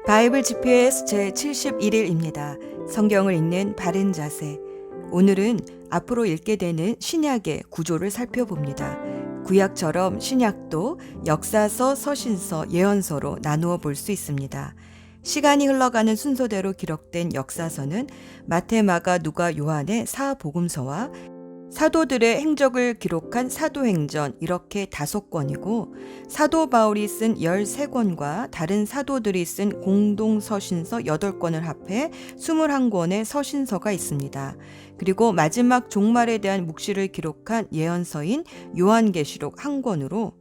바이블 GPS 제71일입니다. 성경을 읽는 바른 자세. 오늘은 앞으로 읽게 되는 신약의 구조를 살펴봅니다. 구약처럼 신약도 역사서, 서신서, 예언서로 나누어 볼 수 있습니다. 시간이 흘러가는 순서대로 기록된 역사서는 마태, 마가, 누가, 요한의 사복음서와 사도들의 행적을 기록한 사도행전 이렇게 5권이고 사도 바울이 쓴 13권과 다른 사도들이 쓴 공동서신서 8권을 합해 21권의 서신서가 있습니다. 그리고 마지막 종말에 대한 묵시를 기록한 예언서인 요한계시록 1권으로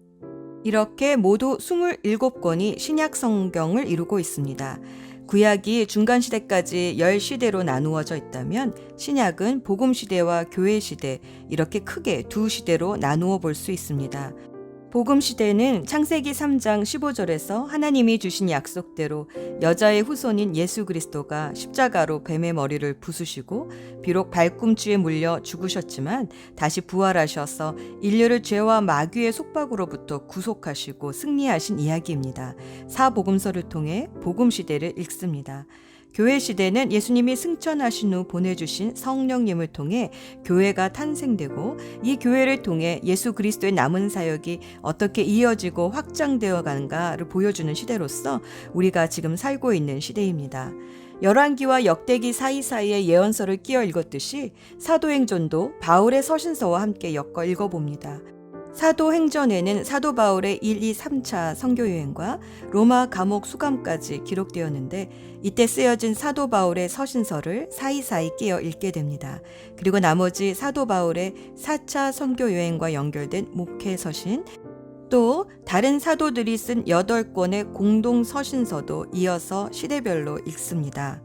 이렇게 모두 27권이 신약 성경을 이루고 있습니다. 구약이 중간시대까지 10시대로 나누어져 있다면 신약은 복음시대와 교회시대 이렇게 크게 두 시대로 나누어 볼 수 있습니다. 복음시대는 창세기 3장 15절에서 하나님이 주신 약속대로 여자의 후손인 예수 그리스도가 십자가로 뱀의 머리를 부수시고 비록 발꿈치에 물려 죽으셨지만 다시 부활하셔서 인류를 죄와 마귀의 속박으로부터 구속하시고 승리하신 이야기입니다. 사복음서를 통해 복음시대를 읽습니다. 교회 시대는 예수님이 승천하신 후 보내주신 성령님을 통해 교회가 탄생되고 이 교회를 통해 예수 그리스도의 남은 사역이 어떻게 이어지고 확장되어 가는가를 보여주는 시대로서 우리가 지금 살고 있는 시대입니다. 열왕기와 역대기 사이사이에 예언서를 끼어 읽었듯이 사도행전도 바울의 서신서와 함께 엮어 읽어봅니다. 사도행전에는 사도 바울의 1, 2, 3차 선교여행과 로마 감옥 수감까지 기록되었는데 이때 쓰여진 사도 바울의 서신서를 사이사이 끼어 읽게 됩니다. 그리고 나머지 사도 바울의 4차 선교여행과 연결된 목회서신, 또 다른 사도들이 쓴 8권의 공동서신서도 이어서 시대별로 읽습니다.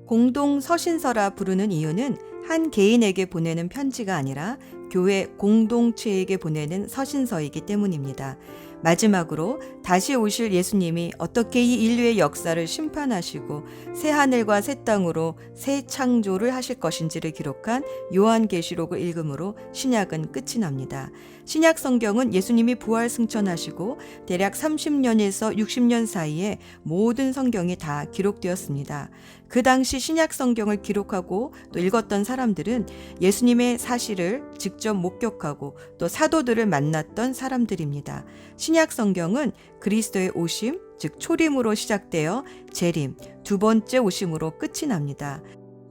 공동서신서라 부르는 이유는 한 개인에게 보내는 편지가 아니라 교회 공동체에게 보내는 서신서이기 때문입니다. 마지막으로 다시 오실 예수님이 어떻게 이 인류의 역사를 심판하시고 새 하늘과 새 땅으로 새 창조를 하실 것인지를 기록한 요한계시록을 읽음으로 신약은 끝이 납니다. 신약 성경은 예수님이 부활 승천하시고 대략 30년에서 60년 사이에 모든 성경이 다 기록되었습니다. 그 당시 신약 성경을 기록하고 또 읽었던 사람들은 예수님의 사실을 직접 목격하고 또 사도들을 만났던 사람들입니다. 신약 성경은 그리스도의 오심, 즉 초림으로 시작되어 재림, 두 번째 오심으로 끝이 납니다.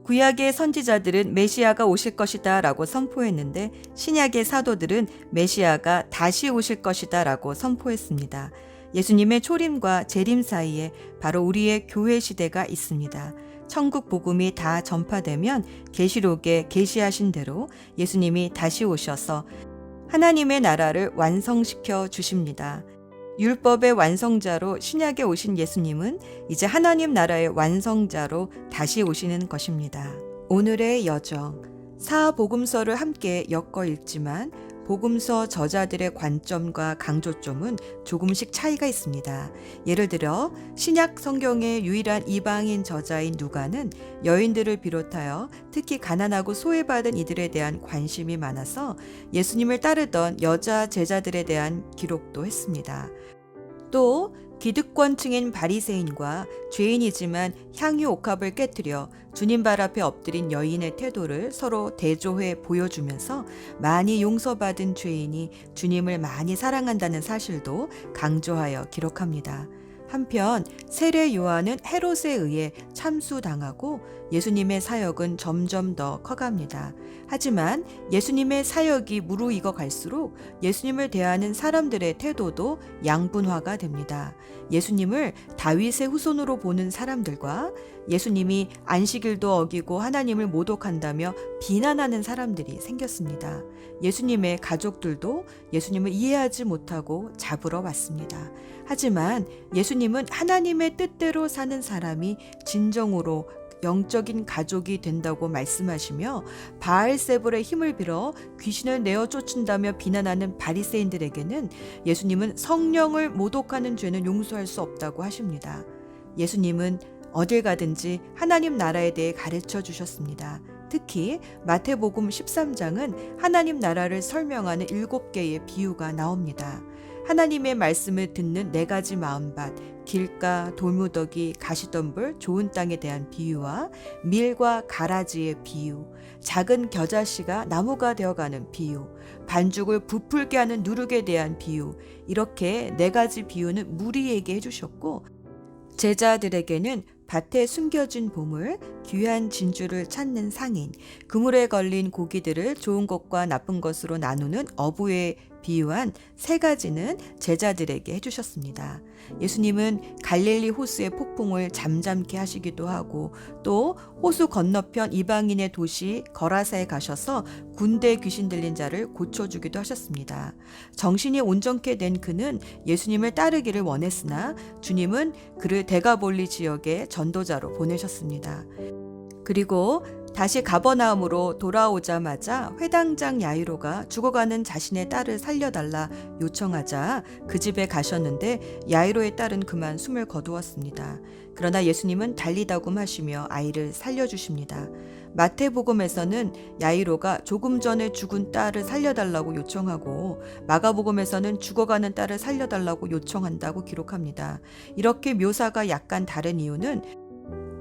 구약의 선지자들은 메시아가 오실 것이다 라고 선포했는데 신약의 사도들은 메시아가 다시 오실 것이다 라고 선포했습니다. 예수님의 초림과 재림 사이에 바로 우리의 교회 시대가 있습니다. 천국 복음이 다 전파되면 계시록에 계시하신 대로 예수님이 다시 오셔서 하나님의 나라를 완성시켜 주십니다. 율법의 완성자로 신약에 오신 예수님은 이제 하나님 나라의 완성자로 다시 오시는 것입니다. 오늘의 여정, 사복음서를 함께 엮어 읽지만 복음서 저자들의 관점과 강조점은 조금씩 차이가 있습니다. 예를 들어 신약 성경의 유일한 이방인 저자인 누가는 여인들을 비롯하여 특히 가난하고 소외받은 이들에 대한 관심이 많아서 예수님을 따르던 여자 제자들에 대한 기록도 했습니다. 또 기득권층인 바리새인과 죄인이지만 향유 옥합을 깨뜨려 주님 발 앞에 엎드린 여인의 태도를 서로 대조해 보여주면서 많이 용서받은 죄인이 주님을 많이 사랑한다는 사실도 강조하여 기록합니다. 한편 세례 요한은 헤롯에 의해 참수당하고 예수님의 사역은 점점 더 커갑니다. 하지만 예수님의 사역이 무르익어 갈수록 예수님을 대하는 사람들의 태도도 양분화가 됩니다. 예수님을 다윗의 후손으로 보는 사람들과 예수님이 안식일도 어기고 하나님을 모독한다며 비난하는 사람들이 생겼습니다. 예수님의 가족들도 예수님을 이해하지 못하고 잡으러 왔습니다. 하지만 예수님은 하나님의 뜻대로 사는 사람이 진정으로 영적인 가족이 된다고 말씀하시며 바알세불의 힘을 빌어 귀신을 내어 쫓는다며 비난하는 바리새인들에게는 예수님은 성령을 모독하는 죄는 용서할 수 없다고 하십니다. 예수님은 어딜 가든지 하나님 나라에 대해 가르쳐 주셨습니다. 특히 마태복음 13장은 하나님 나라를 설명하는 7개의 비유가 나옵니다. 하나님의 말씀을 듣는 네 가지 마음밭, 길가, 돌무더기, 가시덤불, 좋은 땅에 대한 비유와 밀과 가라지의 비유, 작은 겨자씨가 나무가 되어가는 비유, 반죽을 부풀게 하는 누룩에 대한 비유, 이렇게 네 가지 비유는 무리에게 해주셨고, 제자들에게는 밭에 숨겨진 보물, 귀한 진주를 찾는 상인, 그물에 걸린 고기들을 좋은 것과 나쁜 것으로 나누는 어부에 비유한 세 가지는 제자들에게 해주셨습니다. 예수님은 갈릴리 호수의 폭풍을 잠잠케 하시기도 하고, 또 호수 건너편 이방인의 도시 거라사에 가셔서 군대 귀신 들린 자를 고쳐주기도 하셨습니다. 정신이 온전케 된 그는 예수님을 따르기를 원했으나 주님은 그를 데가볼리 지역에 전도자로 보내셨습니다. 그리고 다시 가버나움으로 돌아오자마자 회당장 야이로가 죽어가는 자신의 딸을 살려달라 요청하자 그 집에 가셨는데 야이로의 딸은 그만 숨을 거두었습니다. 그러나 예수님은 달리다굼 하시며 아이를 살려주십니다. 마태복음에서는 야이로가 조금 전에 죽은 딸을 살려달라고 요청하고, 마가복음에서는 죽어가는 딸을 살려달라고 요청한다고 기록합니다. 이렇게 묘사가 약간 다른 이유는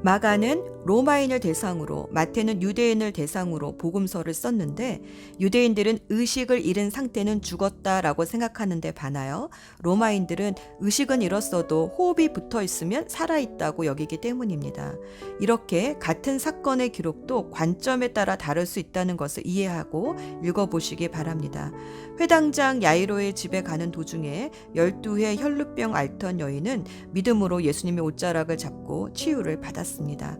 마가는 로마인을 대상으로, 마태는 유대인을 대상으로 복음서를 썼는데, 유대인들은 의식을 잃은 상태는 죽었다라고 생각하는데 반하여 로마인들은 의식은 잃었어도 호흡이 붙어 있으면 살아있다고 여기기 때문입니다. 이렇게 같은 사건의 기록도 관점에 따라 다를 수 있다는 것을 이해하고 읽어보시기 바랍니다. 회당장 야이로의 집에 가는 도중에 12회 혈루병 앓던 여인은 믿음으로 예수님의 옷자락을 잡고 치유를 받았습니다.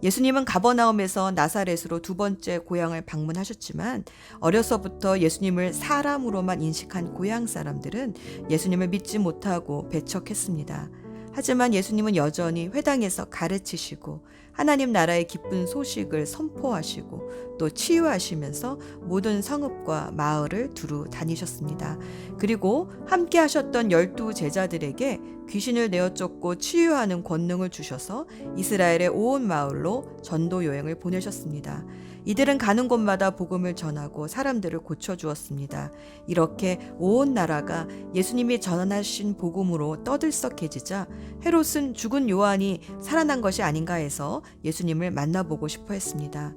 예수님은 가버나움에서 나사렛으로 두 번째 고향을 방문하셨지만, 어려서부터 예수님을 사람으로만 인식한 고향 사람들은 예수님을 믿지 못하고 배척했습니다. 하지만 예수님은 여전히 회당에서 가르치시고 하나님 나라의 기쁜 소식을 선포하시고 또 치유하시면서 모든 성읍과 마을을 두루 다니셨습니다. 그리고 함께 하셨던 12 제자들에게 귀신을 내어 쫓고 치유하는 권능을 주셔서 이스라엘의 온 마을로 전도 여행을 보내셨습니다. 이들은 가는 곳마다 복음을 전하고 사람들을 고쳐주었습니다. 이렇게 온 나라가 예수님이 전하신 복음으로 떠들썩해지자 헤롯은 죽은 요한이 살아난 것이 아닌가 해서 예수님을 만나보고 싶어 했습니다.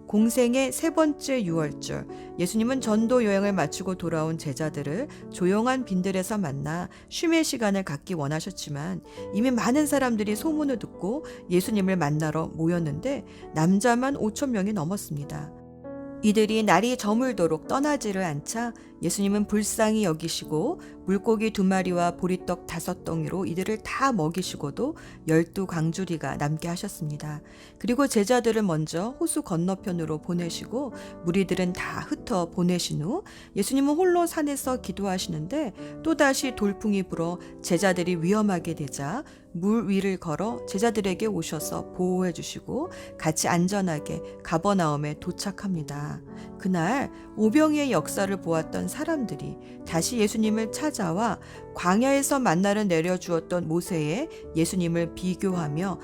공생의 세 번째 유월절, 예수님은 전도 여행을 마치고 돌아온 제자들을 조용한 빈들에서 만나 쉼의 시간을 갖기 원하셨지만, 이미 많은 사람들이 소문을 듣고 예수님을 만나러 모였는데 남자만 5천 명이 넘었습니다. 이들이 날이 저물도록 떠나지를 않자 예수님은 불쌍히 여기시고 물고기 2마리와 보리떡 5덩이로 이들을 다 먹이시고도 12 광주리가 남게 하셨습니다. 그리고 제자들을 먼저 호수 건너편으로 보내시고 무리들은 다 흩어 보내신 후 예수님은 홀로 산에서 기도하시는데, 또다시 돌풍이 불어 제자들이 위험하게 되자 물 위를 걸어 제자들에게 오셔서 보호해 주시고 같이 안전하게 가버나움에 도착합니다. 그날 오병이의 역사를 보았던 사람들이 다시 예수님을 찾아와 광야에서 만나를 내려주었던 모세의 예수님을 비교하며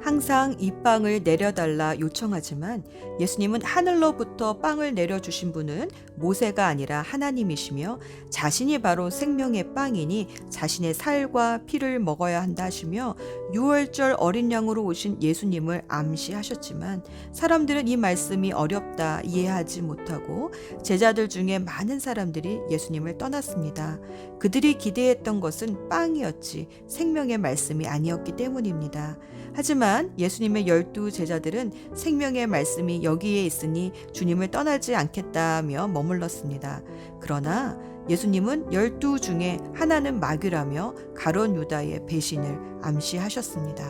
항상 이 빵을 내려달라 요청하지만, 예수님은 하늘로부터 빵을 내려주신 분은 모세가 아니라 하나님이시며 자신이 바로 생명의 빵이니 자신의 살과 피를 먹어야 한다 하시며 유월절 어린 양으로 오신 예수님을 암시하셨지만, 사람들은 이 말씀이 어렵다 이해하지 못하고 제자들 중에 많은 사람들이 예수님을 떠났습니다. 그들이 기대했던 것은 빵이었지 생명의 말씀이 아니었기 때문입니다. 하지만 예수님의 12 제자들은 생명의 말씀이 여기에 있으니 주님을 떠나지 않겠다며 머물렀습니다. 그러나 예수님은 12 중에 하나는 마귀라며 가룟 유다의 배신을 암시하셨습니다.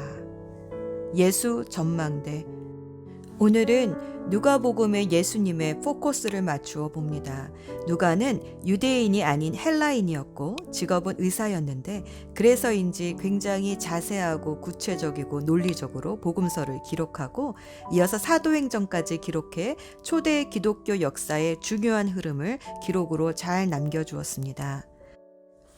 예수 전망대. 오늘은 누가복음의 예수님의 포커스를 맞추어 봅니다. 누가는 유대인이 아닌 헬라인이었고 직업은 의사였는데, 그래서인지 굉장히 자세하고 구체적이고 논리적으로 복음서를 기록하고 이어서 사도행전까지 기록해 초대 기독교 역사의 중요한 흐름을 기록으로 잘 남겨주었습니다.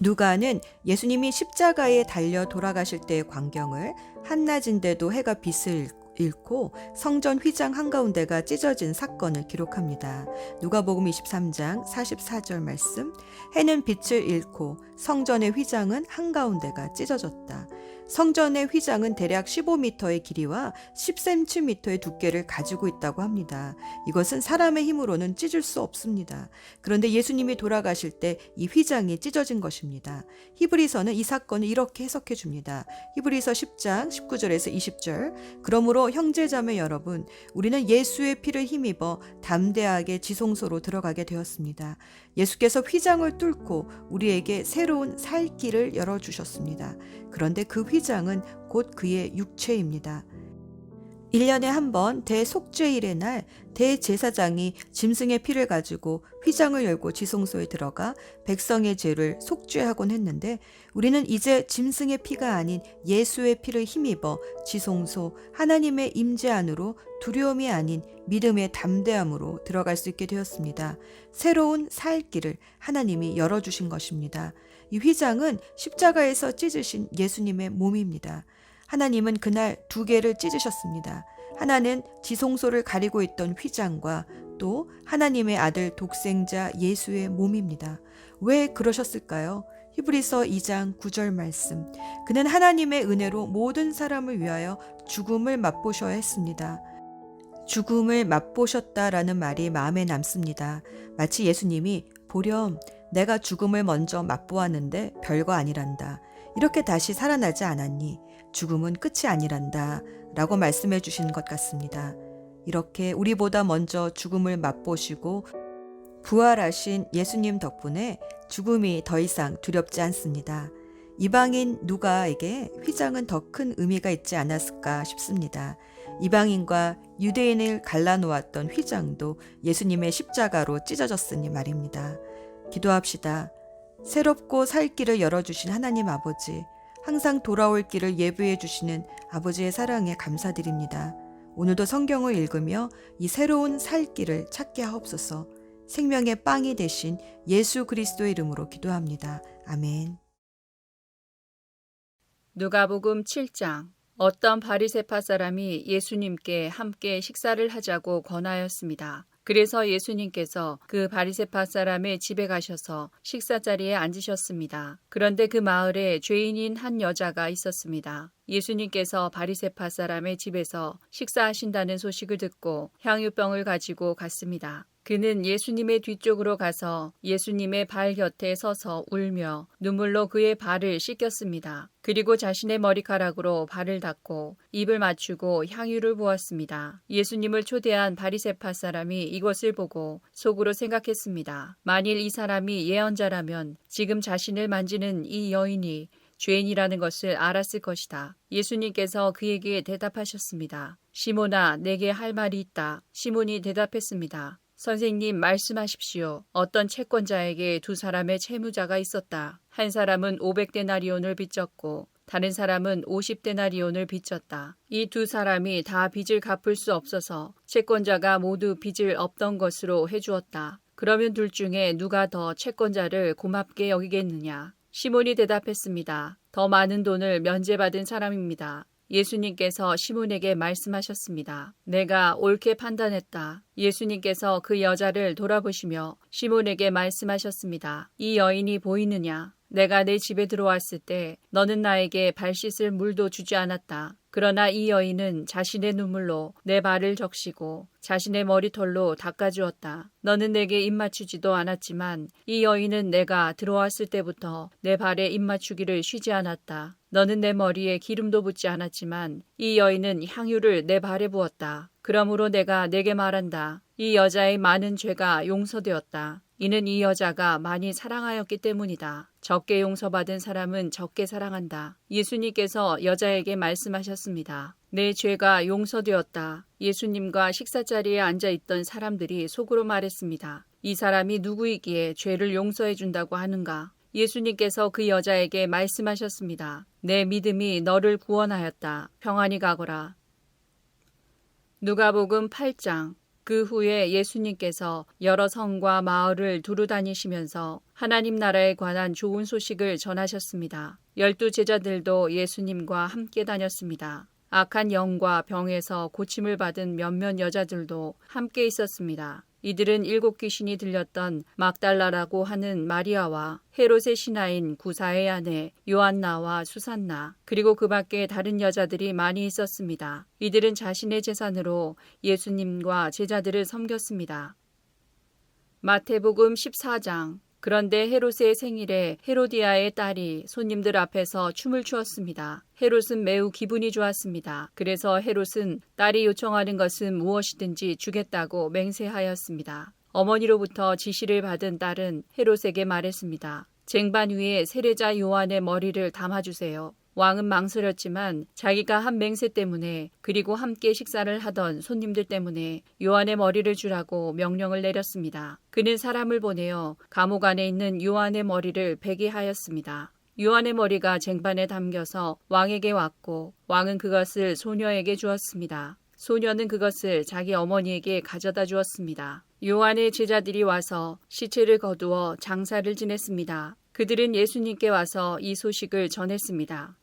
누가는 예수님이 십자가에 달려 돌아가실 때의 광경을 한낮인데도 해가 빛을 잃고 성전 휘장 한가운데가 찢어진 사건을 기록합니다. 누가복음 23장 44절 말씀, 해는 빛을 잃고 성전의 휘장은 한가운데가 찢어졌다. 성전의 휘장은 대략 15m의 길이와 10cm의 두께를 가지고 있다고 합니다. 이것은 사람의 힘으로는 찢을 수 없습니다. 그런데 예수님이 돌아가실 때 이 휘장이 찢어진 것입니다. 히브리서는 이 사건을 이렇게 해석해 줍니다. 히브리서 10장 19절에서 20절, 그러므로 형제자매 여러분, 우리는 예수의 피를 힘입어 담대하게 지성소로 들어가게 되었습니다. 예수께서 휘장을 뚫고 우리에게 새로운 살 길을 열어주셨습니다. 그런데 그 휘장은 곧 그의 육체입니다. 1년에 한 번 대속죄일의 날 대제사장이 짐승의 피를 가지고 휘장을 열고 지성소에 들어가 백성의 죄를 속죄하곤 했는데, 우리는 이제 짐승의 피가 아닌 예수의 피를 힘입어 지성소 하나님의 임재 안으로 두려움이 아닌 믿음의 담대함으로 들어갈 수 있게 되었습니다. 새로운 살 길을 하나님이 열어주신 것입니다. 이 휘장은 십자가에서 찢으신 예수님의 몸입니다. 하나님은 그날 두 개를 찢으셨습니다. 하나는 지성소를 가리고 있던 휘장과 또 하나님의 아들 독생자 예수의 몸입니다. 왜 그러셨을까요? 히브리서 2장 9절 말씀. 그는 하나님의 은혜로 모든 사람을 위하여 죽음을 맛보셔야 했습니다. 죽음을 맛보셨다라는 말이 마음에 남습니다. 마치 예수님이 보렴, 내가 죽음을 먼저 맛보았는데 별거 아니란다. 이렇게 다시 살아나지 않았니? 죽음은 끝이 아니란다 라고 말씀해 주신 것 같습니다. 이렇게 우리보다 먼저 죽음을 맛보시고 부활하신 예수님 덕분에 죽음이 더 이상 두렵지 않습니다. 이방인 누가에게 휘장은 더 큰 의미가 있지 않았을까 싶습니다. 이방인과 유대인을 갈라놓았던 휘장도 예수님의 십자가로 찢어졌으니 말입니다. 기도합시다. 새롭고 살 길을 열어주신 하나님 아버지, 항상 돌아올 길을 예비해 주시는 아버지의 사랑에 감사드립니다. 오늘도 성경을 읽으며 이 새로운 살 길을 찾게 하옵소서. 생명의 빵이 되신 예수 그리스도의 이름으로 기도합니다. 아멘. 누가복음 7장. 어떤 바리새파 사람이 예수님께 함께 식사를 하자고 권하였습니다. 그래서 예수님께서 그 바리새파 사람의 집에 가셔서 식사 자리에 앉으셨습니다. 그런데 그 마을에 죄인인 한 여자가 있었습니다. 예수님께서 바리새파 사람의 집에서 식사하신다는 소식을 듣고 향유병을 가지고 갔습니다. 그는 예수님의 뒤쪽으로 가서 예수님의 발 곁에 서서 울며 눈물로 그의 발을 씻겼습니다. 그리고 자신의 머리카락으로 발을 닦고 입을 맞추고 향유를 부었습니다. 예수님을 초대한 바리새파 사람이 이것을 보고 속으로 생각했습니다. 만일 이 사람이 예언자라면 지금 자신을 만지는 이 여인이 죄인이라는 것을 알았을 것이다. 예수님께서 그에게 대답하셨습니다. 시몬아, 내게 할 말이 있다. 시몬이 대답했습니다. 선생님, 말씀하십시오. 어떤 채권자에게 두 사람의 채무자가 있었다. 한 사람은 500데나리온을 빚졌고 다른 사람은 50데나리온을 빚졌다. 이 두 사람이 다 빚을 갚을 수 없어서 채권자가 모두 빚을 없던 것으로 해주었다. 그러면 둘 중에 누가 더 채권자를 고맙게 여기겠느냐? 시몬이 대답했습니다. 더 많은 돈을 면제받은 사람입니다. 예수님께서 시몬에게 말씀하셨습니다. 내가 옳게 판단했다. 예수님께서 그 여자를 돌아보시며 시몬에게 말씀하셨습니다. 이 여인이 보이느냐? 내가 내 집에 들어왔을 때 너는 나에게 발 씻을 물도 주지 않았다. 그러나 이 여인은 자신의 눈물로 내 발을 적시고 자신의 머리털로 닦아주었다. 너는 내게 입 맞추지도 않았지만 이 여인은 내가 들어왔을 때부터 내 발에 입 맞추기를 쉬지 않았다. 너는 내 머리에 기름도 붓지 않았지만 이 여인은 향유를 내 발에 부었다. 그러므로 내가 내게 말한다. 이 여자의 많은 죄가 용서되었다. 이는 이 여자가 많이 사랑하였기 때문이다. 적게 용서받은 사람은 적게 사랑한다. 예수님께서 여자에게 말씀하셨습니다. 내 죄가 용서되었다. 예수님과 식사자리에 앉아있던 사람들이 속으로 말했습니다. 이 사람이 누구이기에 죄를 용서해 준다고 하는가? 예수님께서 그 여자에게 말씀하셨습니다. 내 믿음이 너를 구원하였다. 평안히 가거라. 누가복음 8장. 그 후에 예수님께서 여러 성과 마을을 두루 다니시면서 하나님 나라에 관한 좋은 소식을 전하셨습니다. 12 제자들도 예수님과 함께 다녔습니다. 악한 영과 병에서 고침을 받은 몇몇 여자들도 함께 있었습니다. 이들은 7 귀신이 들렸던 막달라라고 하는 마리아와 헤롯의 신하인 구사의 아내 요한나와 수산나, 그리고 그 밖에 다른 여자들이 많이 있었습니다. 이들은 자신의 재산으로 예수님과 제자들을 섬겼습니다. 마태복음 14장. 그런데 헤롯의 생일에 헤로디아의 딸이 손님들 앞에서 춤을 추었습니다. 헤롯은 매우 기분이 좋았습니다. 그래서 헤롯은 딸이 요청하는 것은 무엇이든지 주겠다고 맹세하였습니다. 어머니로부터 지시를 받은 딸은 헤롯에게 말했습니다. 쟁반 위에 세례자 요한의 머리를 담아주세요. 왕은 망설였지만 자기가 한 맹세 때문에, 그리고 함께 식사를 하던 손님들 때문에 요한의 머리를 주라고 명령을 내렸습니다. 그는 사람을 보내어 감옥 안에 있는 요한의 머리를 베게 하였습니다. 요한의 머리가 쟁반에 담겨서 왕에게 왔고, 왕은 그것을 소녀에게 주었습니다. 소녀는 그것을 자기 어머니에게 가져다 주었습니다. 요한의 제자들이 와서 시체를 거두어 장사를 지냈습니다. 그들은 예수님께 와서 이 소식을 전했습니다.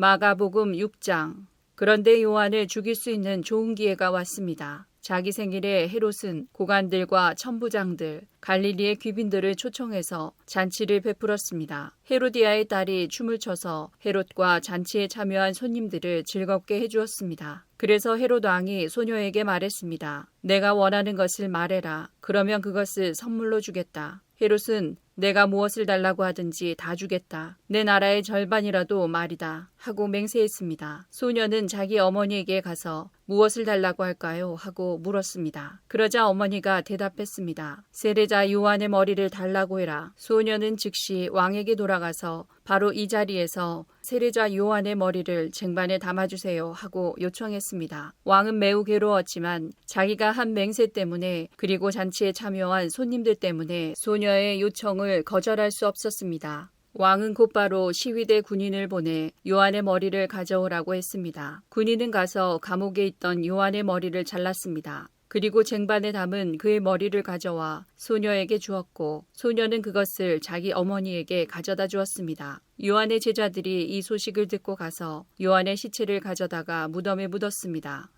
마가복음 6장. 그런데 요한을 죽일 수 있는 좋은 기회가 왔습니다. 자기 생일에 헤롯은 고관들과 천부장들, 갈릴리의 귀빈들을 초청해서 잔치를 베풀었습니다. 헤로디아의 딸이 춤을 춰서 헤롯과 잔치에 참여한 손님들을 즐겁게 해주었습니다. 그래서 헤롯 왕이 소녀에게 말했습니다. 내가 원하는 것을 말해라. 그러면 그것을 선물로 주겠다. 헤롯은 내가 무엇을 달라고 하든지 다 주겠다. 내 나라의 절반이라도 말이다. 하고 맹세했습니다. 소녀는 자기 어머니에게 가서 무엇을 달라고 할까요? 하고 물었습니다. 그러자 어머니가 대답했습니다. 세례자 요한의 머리를 달라고 해라. 소녀는 즉시 왕에게 돌아가서 바로 이 자리에서 세례자 요한의 머리를 쟁반에 담아주세요 하고 요청했습니다. 왕은 매우 괴로웠지만 자기가 한 맹세 때문에, 그리고 잔치에 참여한 손님들 때문에 소녀의 요청을 거절할 수 없었습니다. 왕은 곧바로 시위대 군인을 보내 요한의 머리를 가져오라고 했습니다. 군인은 가서 감옥에 있던 요한의 머리를 잘랐습니다. 그리고 쟁반에 담은 그의 머리를 가져와 소녀에게 주었고, 소녀는 그것을 자기 어머니에게 가져다 주었습니다. 요한의 제자들이 이 소식을 듣고 가서 요한의 시체를 가져다가 무덤에 묻었습니다.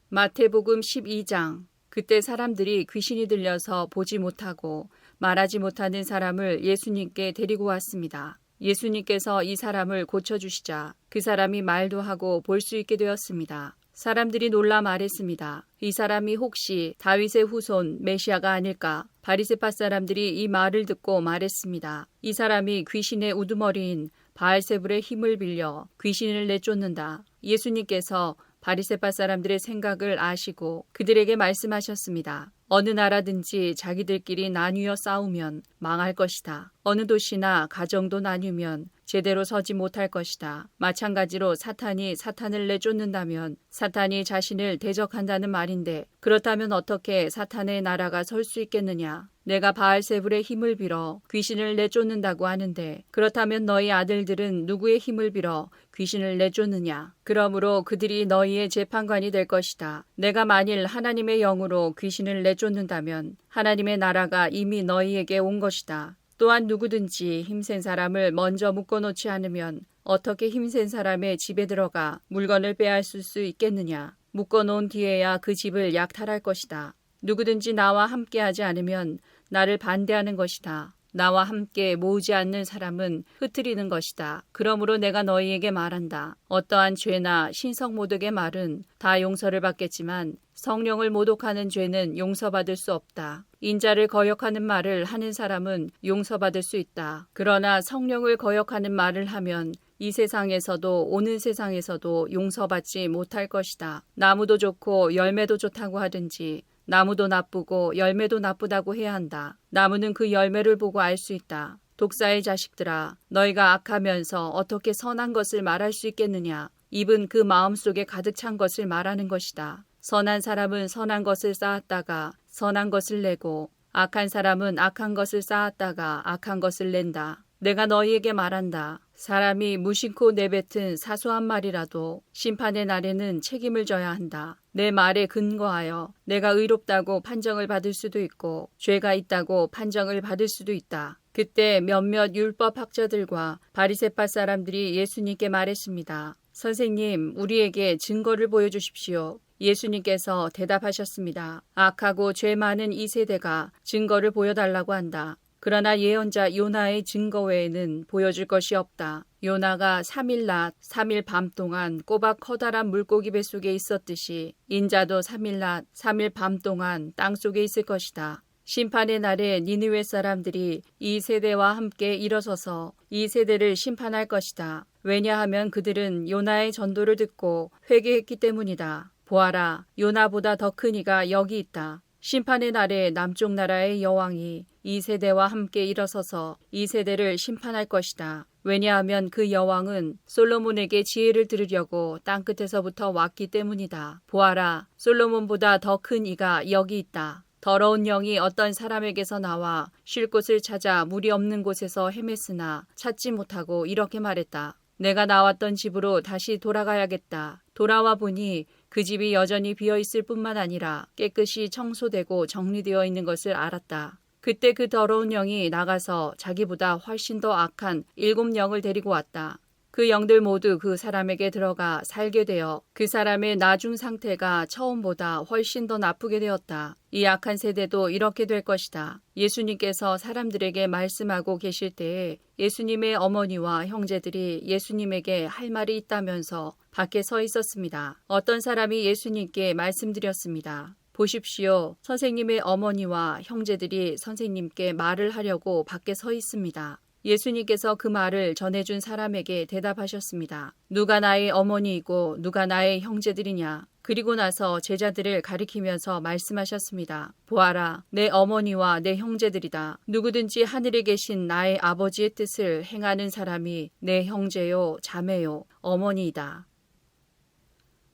마태복음 12장. 그때 사람들이 귀신이 들려서 보지 못하고 말하지 못하는 사람을 예수님께 데리고 왔습니다. 예수님께서 이 사람을 고쳐주시자 그 사람이 말도 하고 볼 수 있게 되었습니다. 사람들이 놀라 말했습니다. 이 사람이 혹시 다윗의 후손 메시아가 아닐까? 바리새파 사람들이 이 말을 듣고 말했습니다. 이 사람이 귀신의 우두머리인 바알세불의 힘을 빌려 귀신을 내쫓는다. 예수님께서 바리새파 사람들의 생각을 아시고 그들에게 말씀하셨습니다. 어느 나라든지 자기들끼리 나뉘어 싸우면 망할 것이다. 어느 도시나 가정도 나뉘면 제대로 서지 못할 것이다. 마찬가지로 사탄이 사탄을 내쫓는다면 사탄이 자신을 대적한다는 말인데, 그렇다면 어떻게 사탄의 나라가 설 수 있겠느냐? 내가 바알세불의 힘을 빌어 귀신을 내쫓는다고 하는데, 그렇다면 너희 아들들은 누구의 힘을 빌어 귀신을 내쫓느냐? 그러므로 그들이 너희의 재판관이 될 것이다. 내가 만일 하나님의 영으로 귀신을 내쫓는다면 하나님의 나라가 이미 너희에게 온 것이다. 또한 누구든지 힘센 사람을 먼저 묶어놓지 않으면 어떻게 힘센 사람의 집에 들어가 물건을 빼앗을 수 있겠느냐? 묶어놓은 뒤에야 그 집을 약탈할 것이다. 누구든지 나와 함께하지 않으면 나를 반대하는 것이다. 나와 함께 모으지 않는 사람은 흩트리는 것이다. 그러므로 내가 너희에게 말한다. 어떠한 죄나 신성모독의 말은 다 용서를 받겠지만 성령을 모독하는 죄는 용서받을 수 없다. 인자를 거역하는 말을 하는 사람은 용서받을 수 있다. 그러나 성령을 거역하는 말을 하면 이 세상에서도 오는 세상에서도 용서받지 못할 것이다. 나무도 좋고 열매도 좋다고 하든지 나무도 나쁘고 열매도 나쁘다고 해야 한다. 나무는 그 열매를 보고 알 수 있다. 독사의 자식들아, 너희가 악하면서 어떻게 선한 것을 말할 수 있겠느냐? 입은 그 마음속에 가득 찬 것을 말하는 것이다. 선한 사람은 선한 것을 쌓았다가 선한 것을 내고, 악한 사람은 악한 것을 쌓았다가 악한 것을 낸다. 내가 너희에게 말한다. 사람이 무심코 내뱉은 사소한 말이라도 심판의 날에는 책임을 져야 한다. 내 말에 근거하여 내가 의롭다고 판정을 받을 수도 있고 죄가 있다고 판정을 받을 수도 있다. 그때 몇몇 율법 학자들과 바리새파 사람들이 예수님께 말했습니다. 선생님, 우리에게 증거를 보여주십시오. 예수님께서 대답하셨습니다. 악하고 죄 많은 이 세대가 증거를 보여달라고 한다. 그러나 예언자 요나의 증거 외에는 보여줄 것이 없다. 요나가 3일 낮, 3일 밤 동안 꼬박 커다란 물고기 뱃속에 있었듯이 인자도 3일 낮, 3일 밤 동안 땅속에 있을 것이다. 심판의 날에 니느웨 사람들이 이 세대와 함께 일어서서 이 세대를 심판할 것이다. 왜냐하면 그들은 요나의 전도를 듣고 회개했기 때문이다. 보아라, 요나보다 더 큰 이가 여기 있다. 심판의 날에 남쪽 나라의 여왕이 이 세대와 함께 일어서서 이 세대를 심판할 것이다. 왜냐하면 그 여왕은 솔로몬에게 지혜를 들으려고 땅끝에서부터 왔기 때문이다. 보아라, 솔로몬보다 더 큰 이가 여기 있다. 더러운 영이 어떤 사람에게서 나와 쉴 곳을 찾아 물이 없는 곳에서 헤맸으나 찾지 못하고 이렇게 말했다. 내가 나왔던 집으로 다시 돌아가야겠다. 돌아와 보니 그 집이 여전히 비어있을 뿐만 아니라 깨끗이 청소되고 정리되어 있는 것을 알았다. 그때 그 더러운 영이 나가서 자기보다 훨씬 더 악한 7 영을 데리고 왔다. 그 영들 모두 그 사람에게 들어가 살게 되어 그 사람의 나중 상태가 처음보다 훨씬 더 나쁘게 되었다. 이 악한 세대도 이렇게 될 것이다. 예수님께서 사람들에게 말씀하고 계실 때에 예수님의 어머니와 형제들이 예수님에게 할 말이 있다면서 밖에 서 있었습니다. 어떤 사람이 예수님께 말씀드렸습니다. 보십시오. 선생님의 어머니와 형제들이 선생님께 말을 하려고 밖에 서 있습니다. 예수님께서 그 말을 전해준 사람에게 대답하셨습니다. 누가 나의 어머니이고 누가 나의 형제들이냐? 그리고 나서 제자들을 가리키면서 말씀하셨습니다. 보아라, 내 어머니와 내 형제들이다. 누구든지 하늘에 계신 나의 아버지의 뜻을 행하는 사람이 내 형제요, 자매요, 어머니이다.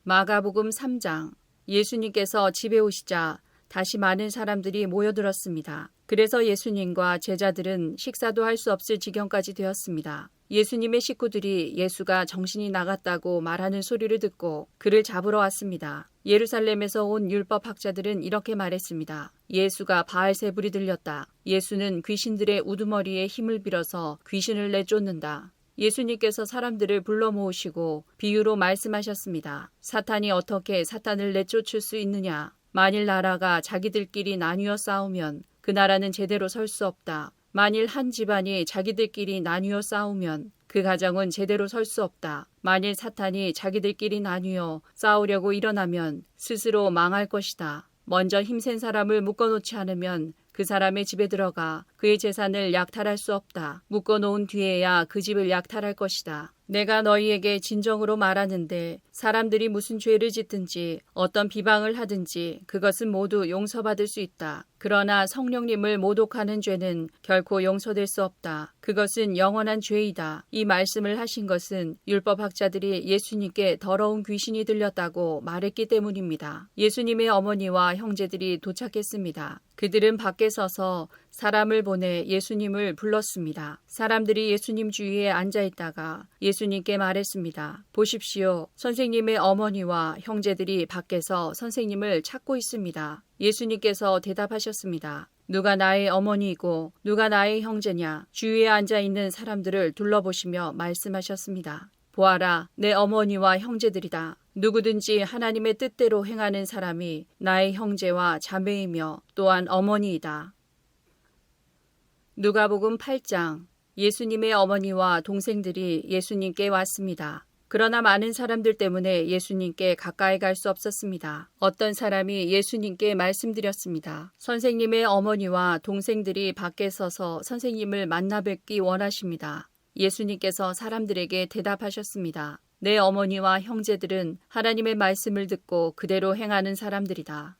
마가복음 3장. 예수님께서 집에 오시자 다시 많은 사람들이 모여들었습니다. 그래서 예수님과 제자들은 식사도 할 수 없을 지경까지 되었습니다. 예수님의 식구들이 예수가 정신이 나갔다고 말하는 소리를 듣고 그를 잡으러 왔습니다. 예루살렘에서 온 율법 학자들은 이렇게 말했습니다. 예수가 바알세불이 들렸다. 예수는 귀신들의 우두머리에 힘을 빌어서 귀신을 내쫓는다. 예수님께서 사람들을 불러 모으시고 비유로 말씀하셨습니다. 사탄이 어떻게 사탄을 내쫓을 수 있느냐? 만일 나라가 자기들끼리 나뉘어 싸우면 그 나라는 제대로 설 수 없다. 만일 한 집안이 자기들끼리 나뉘어 싸우면 그 가정은 제대로 설 수 없다. 만일 사탄이 자기들끼리 나뉘어 싸우려고 일어나면 스스로 망할 것이다. 먼저 힘센 사람을 묶어놓지 않으면 그 사람의 집에 들어가 그의 재산을 약탈할 수 없다. 묶어놓은 뒤에야 그 집을 약탈할 것이다. 내가 너희에게 진정으로 말하는데 사람들이 무슨 죄를 짓든지 어떤 비방을 하든지 그것은 모두 용서받을 수 있다. 그러나 성령님을 모독하는 죄는 결코 용서될 수 없다. 그것은 영원한 죄이다. 이 말씀을 하신 것은 율법학자들이 예수님께 더러운 귀신이 들렸다고 말했기 때문입니다. 예수님의 어머니와 형제들이 도착했습니다. 그들은 밖에 서서 사람을 보내 예수님을 불렀습니다. 사람들이 예수님 주위에 앉아 있다가 예수님께 말했습니다. 보십시오. 선생님의 어머니와 형제들이 밖에서 선생님을 찾고 있습니다. 예수님께서 대답하셨습니다. 누가 나의 어머니이고 누가 나의 형제냐? 주위에 앉아 있는 사람들을 둘러보시며 말씀하셨습니다. 보아라, 내 어머니와 형제들이다. 누구든지 하나님의 뜻대로 행하는 사람이 나의 형제와 자매이며 또한 어머니이다. 누가복음 8장. 예수님의 어머니와 동생들이 예수님께 왔습니다. 그러나 많은 사람들 때문에 예수님께 가까이 갈 수 없었습니다. 어떤 사람이 예수님께 말씀드렸습니다. 선생님의 어머니와 동생들이 밖에 서서 선생님을 만나 뵙기 원하십니다. 예수님께서 사람들에게 대답하셨습니다. 내 어머니와 형제들은 하나님의 말씀을 듣고 그대로 행하는 사람들이다.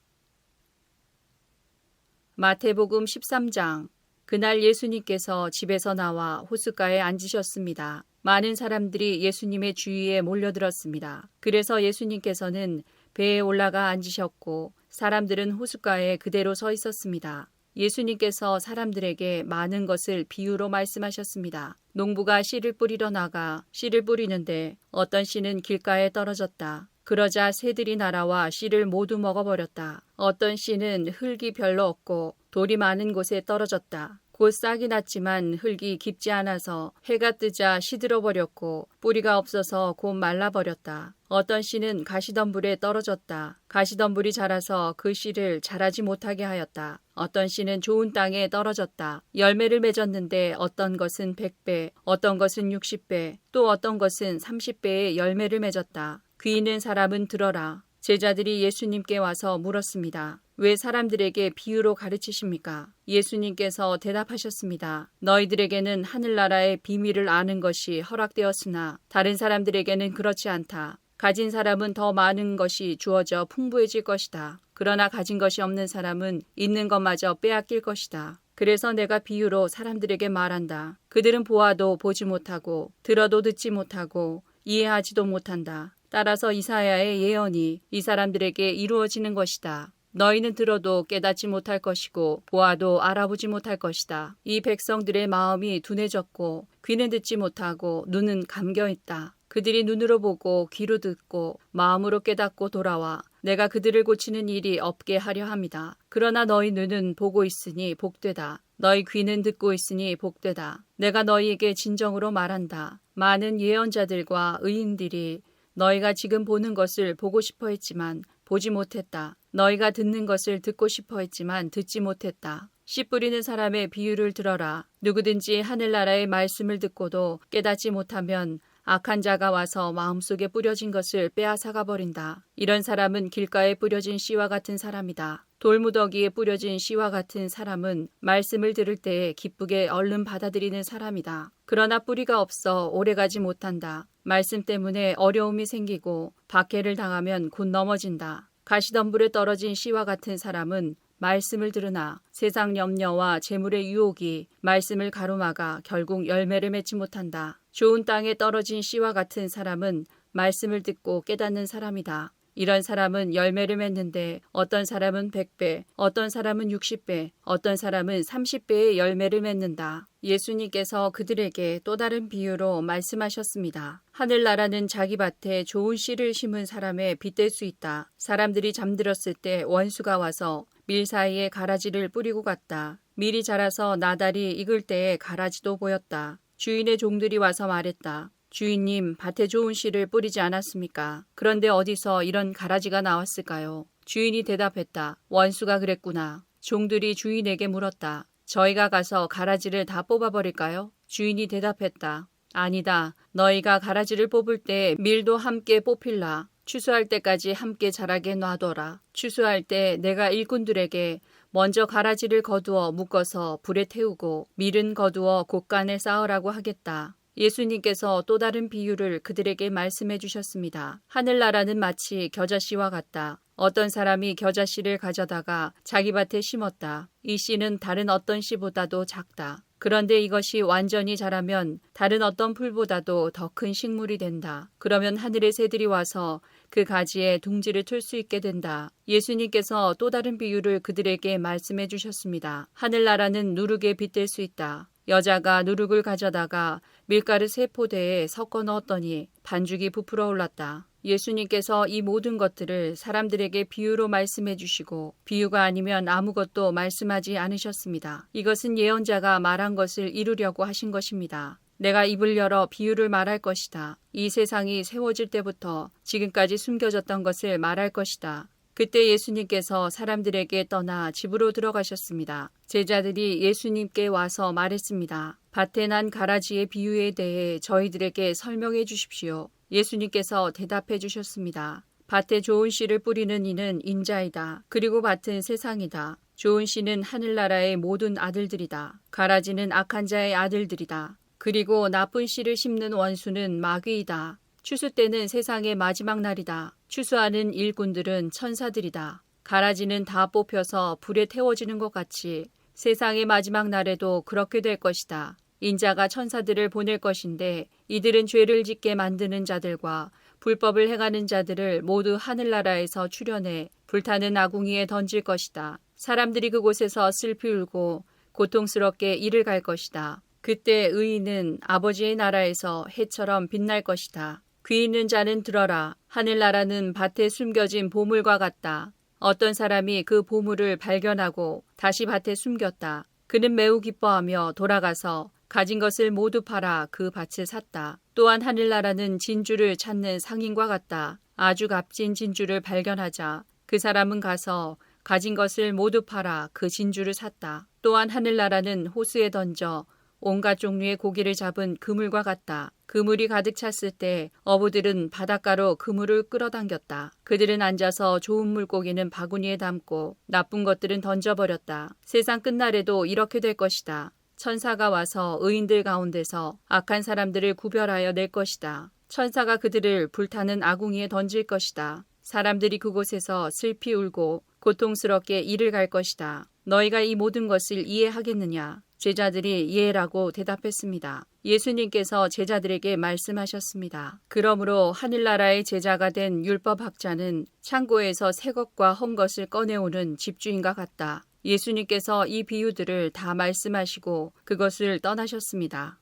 마태복음 13장. 그날 예수님께서 집에서 나와 호숫가에 앉으셨습니다. 많은 사람들이 예수님의 주위에 몰려들었습니다. 그래서 예수님께서는 배에 올라가 앉으셨고 사람들은 호숫가에 그대로 서 있었습니다. 예수님께서 사람들에게 많은 것을 비유로 말씀하셨습니다. 농부가 씨를 뿌리러 나가 씨를 뿌리는데 어떤 씨는 길가에 떨어졌다. 그러자 새들이 날아와 씨를 모두 먹어버렸다. 어떤 씨는 흙이 별로 없고 돌이 많은 곳에 떨어졌다. 곧 싹이 났지만 흙이 깊지 않아서 해가 뜨자 시들어버렸고 뿌리가 없어서 곧 말라버렸다. 어떤 씨는 가시덤불에 떨어졌다. 가시덤불이 자라서 그 씨를 자라지 못하게 하였다. 어떤 씨는 좋은 땅에 떨어졌다. 열매를 맺었는데 어떤 것은 100배, 어떤 것은 60배, 또 어떤 것은 30배의 열매를 맺었다. 귀 있는 사람은 들어라. 제자들이 예수님께 와서 물었습니다. 왜 사람들에게 비유로 가르치십니까? 예수님께서 대답하셨습니다. 너희들에게는 하늘나라의 비밀을 아는 것이 허락되었으나 다른 사람들에게는 그렇지 않다. 가진 사람은 더 많은 것이 주어져 풍부해질 것이다. 그러나 가진 것이 없는 사람은 있는 것마저 빼앗길 것이다. 그래서 내가 비유로 사람들에게 말한다. 그들은 보아도 보지 못하고 들어도 듣지 못하고 이해하지도 못한다. 따라서 이사야의 예언이 이 사람들에게 이루어지는 것이다. 너희는 들어도 깨닫지 못할 것이고 보아도 알아보지 못할 것이다. 이 백성들의 마음이 둔해졌고 귀는 듣지 못하고 눈은 감겨있다. 그들이 눈으로 보고 귀로 듣고 마음으로 깨닫고 돌아와 내가 그들을 고치는 일이 없게 하려 함이다. 그러나 너희 눈은 보고 있으니 복되다. 너희 귀는 듣고 있으니 복되다. 내가 너희에게 진정으로 말한다. 많은 예언자들과 의인들이 너희가 지금 보는 것을 보고 싶어 했지만 보지 못했다. 너희가 듣는 것을 듣고 싶어 했지만 듣지 못했다. 씨 뿌리는 사람의 비유를 들어라. 누구든지 하늘나라의 말씀을 듣고도 깨닫지 못하면 악한 자가 와서 마음속에 뿌려진 것을 빼앗아가 버린다. 이런 사람은 길가에 뿌려진 씨와 같은 사람이다. 돌무더기에 뿌려진 씨와 같은 사람은 말씀을 들을 때에 기쁘게 얼른 받아들이는 사람이다. 그러나 뿌리가 없어 오래가지 못한다. 말씀 때문에 어려움이 생기고 박해를 당하면 곧 넘어진다. 가시덤불에 떨어진 씨와 같은 사람은 말씀을 들으나 세상 염려와 재물의 유혹이 말씀을 가로막아 결국 열매를 맺지 못한다. 좋은 땅에 떨어진 씨와 같은 사람은 말씀을 듣고 깨닫는 사람이다. 이런 사람은 열매를 맺는데 어떤 사람은 100배, 어떤 사람은 60배, 어떤 사람은 30배의 열매를 맺는다. 예수님께서 그들에게 또 다른 비유로 말씀하셨습니다. 하늘나라는 자기 밭에 좋은 씨를 심은 사람의 빗될 수 있다. 사람들이 잠들었을 때 원수가 와서 밀 사이에 가라지를 뿌리고 갔다. 밀이 자라서 나달이 익을 때에 가라지도 보였다. 주인의 종들이 와서 말했다. 주인님, 밭에 좋은 씨를 뿌리지 않았습니까? 그런데 어디서 이런 가라지가 나왔을까요? 주인이 대답했다. 원수가 그랬구나. 종들이 주인에게 물었다. 저희가 가서 가라지를 다 뽑아버릴까요? 주인이 대답했다. 아니다. 너희가 가라지를 뽑을 때 밀도 함께 뽑힐라. 추수할 때까지 함께 자라게 놔둬라. 추수할 때 내가 일꾼들에게 먼저 가라지를 거두어 묶어서 불에 태우고 밀은 거두어 곳간에 쌓으라고 하겠다. 예수님께서 또 다른 비유를 그들에게 말씀해 주셨습니다. 하늘나라는 마치 겨자씨와 같다. 어떤 사람이 겨자씨를 가져다가 자기 밭에 심었다. 이 씨는 다른 어떤 씨보다도 작다. 그런데 이것이 완전히 자라면 다른 어떤 풀보다도 더 큰 식물이 된다. 그러면 하늘의 새들이 와서 그 가지에 둥지를 틀 수 있게 된다. 예수님께서 또 다른 비유를 그들에게 말씀해 주셨습니다. 하늘나라는 누룩에 빗댈 수 있다. 여자가 누룩을 가져다가 밀가루 3포대에 섞어 넣었더니 반죽이 부풀어 올랐다. 예수님께서 이 모든 것들을 사람들에게 비유로 말씀해 주시고 비유가 아니면 아무것도 말씀하지 않으셨습니다. 이것은 예언자가 말한 것을 이루려고 하신 것입니다. 내가 입을 열어 비유를 말할 것이다. 이 세상이 세워질 때부터 지금까지 숨겨졌던 것을 말할 것이다. 그때 예수님께서 사람들에게 떠나 집으로 들어가셨습니다. 제자들이 예수님께 와서 말했습니다. 밭에 난 가라지의 비유에 대해 저희들에게 설명해 주십시오. 예수님께서 대답해 주셨습니다. 밭에 좋은 씨를 뿌리는 이는 인자이다. 그리고 밭은 세상이다. 좋은 씨는 하늘나라의 모든 아들들이다. 가라지는 악한 자의 아들들이다. 그리고 나쁜 씨를 심는 원수는 마귀이다. 추수 때는 세상의 마지막 날이다. 추수하는 일꾼들은 천사들이다. 가라지는 다 뽑혀서 불에 태워지는 것 같이 세상의 마지막 날에도 그렇게 될 것이다. 인자가 천사들을 보낼 것인데 이들은 죄를 짓게 만드는 자들과 불법을 행하는 자들을 모두 하늘나라에서 추려내 불타는 아궁이에 던질 것이다. 사람들이 그곳에서 슬피 울고 고통스럽게 이를 갈 것이다. 그때 의인은 아버지의 나라에서 해처럼 빛날 것이다. 귀 있는 자는 들어라. 하늘나라는 밭에 숨겨진 보물과 같다. 어떤 사람이 그 보물을 발견하고 다시 밭에 숨겼다. 그는 매우 기뻐하며 돌아가서 가진 것을 모두 팔아 그 밭을 샀다. 또한 하늘나라는 진주를 찾는 상인과 같다. 아주 값진 진주를 발견하자 그 사람은 가서 가진 것을 모두 팔아 그 진주를 샀다. 또한 하늘나라는 호수에 던져 온갖 종류의 고기를 잡은 그물과 같다. 그물이 가득 찼을 때 어부들은 바닷가로 그물을 끌어당겼다. 그들은 앉아서 좋은 물고기는 바구니에 담고 나쁜 것들은 던져버렸다. 세상 끝날에도 이렇게 될 것이다. 천사가 와서 의인들 가운데서 악한 사람들을 구별하여 낼 것이다. 천사가 그들을 불타는 아궁이에 던질 것이다. 사람들이 그곳에서 슬피 울고 고통스럽게 이를 갈 것이다. 너희가 이 모든 것을 이해하겠느냐? 제자들이 이해라고 대답했습니다. 예수님께서 제자들에게 말씀하셨습니다. 그러므로 하늘나라의 제자가 된 율법학자는 창고에서 새 것과 헌 것을 꺼내오는 집주인과 같다. 예수님께서 이 비유들을 다 말씀하시고 그것을 떠나셨습니다.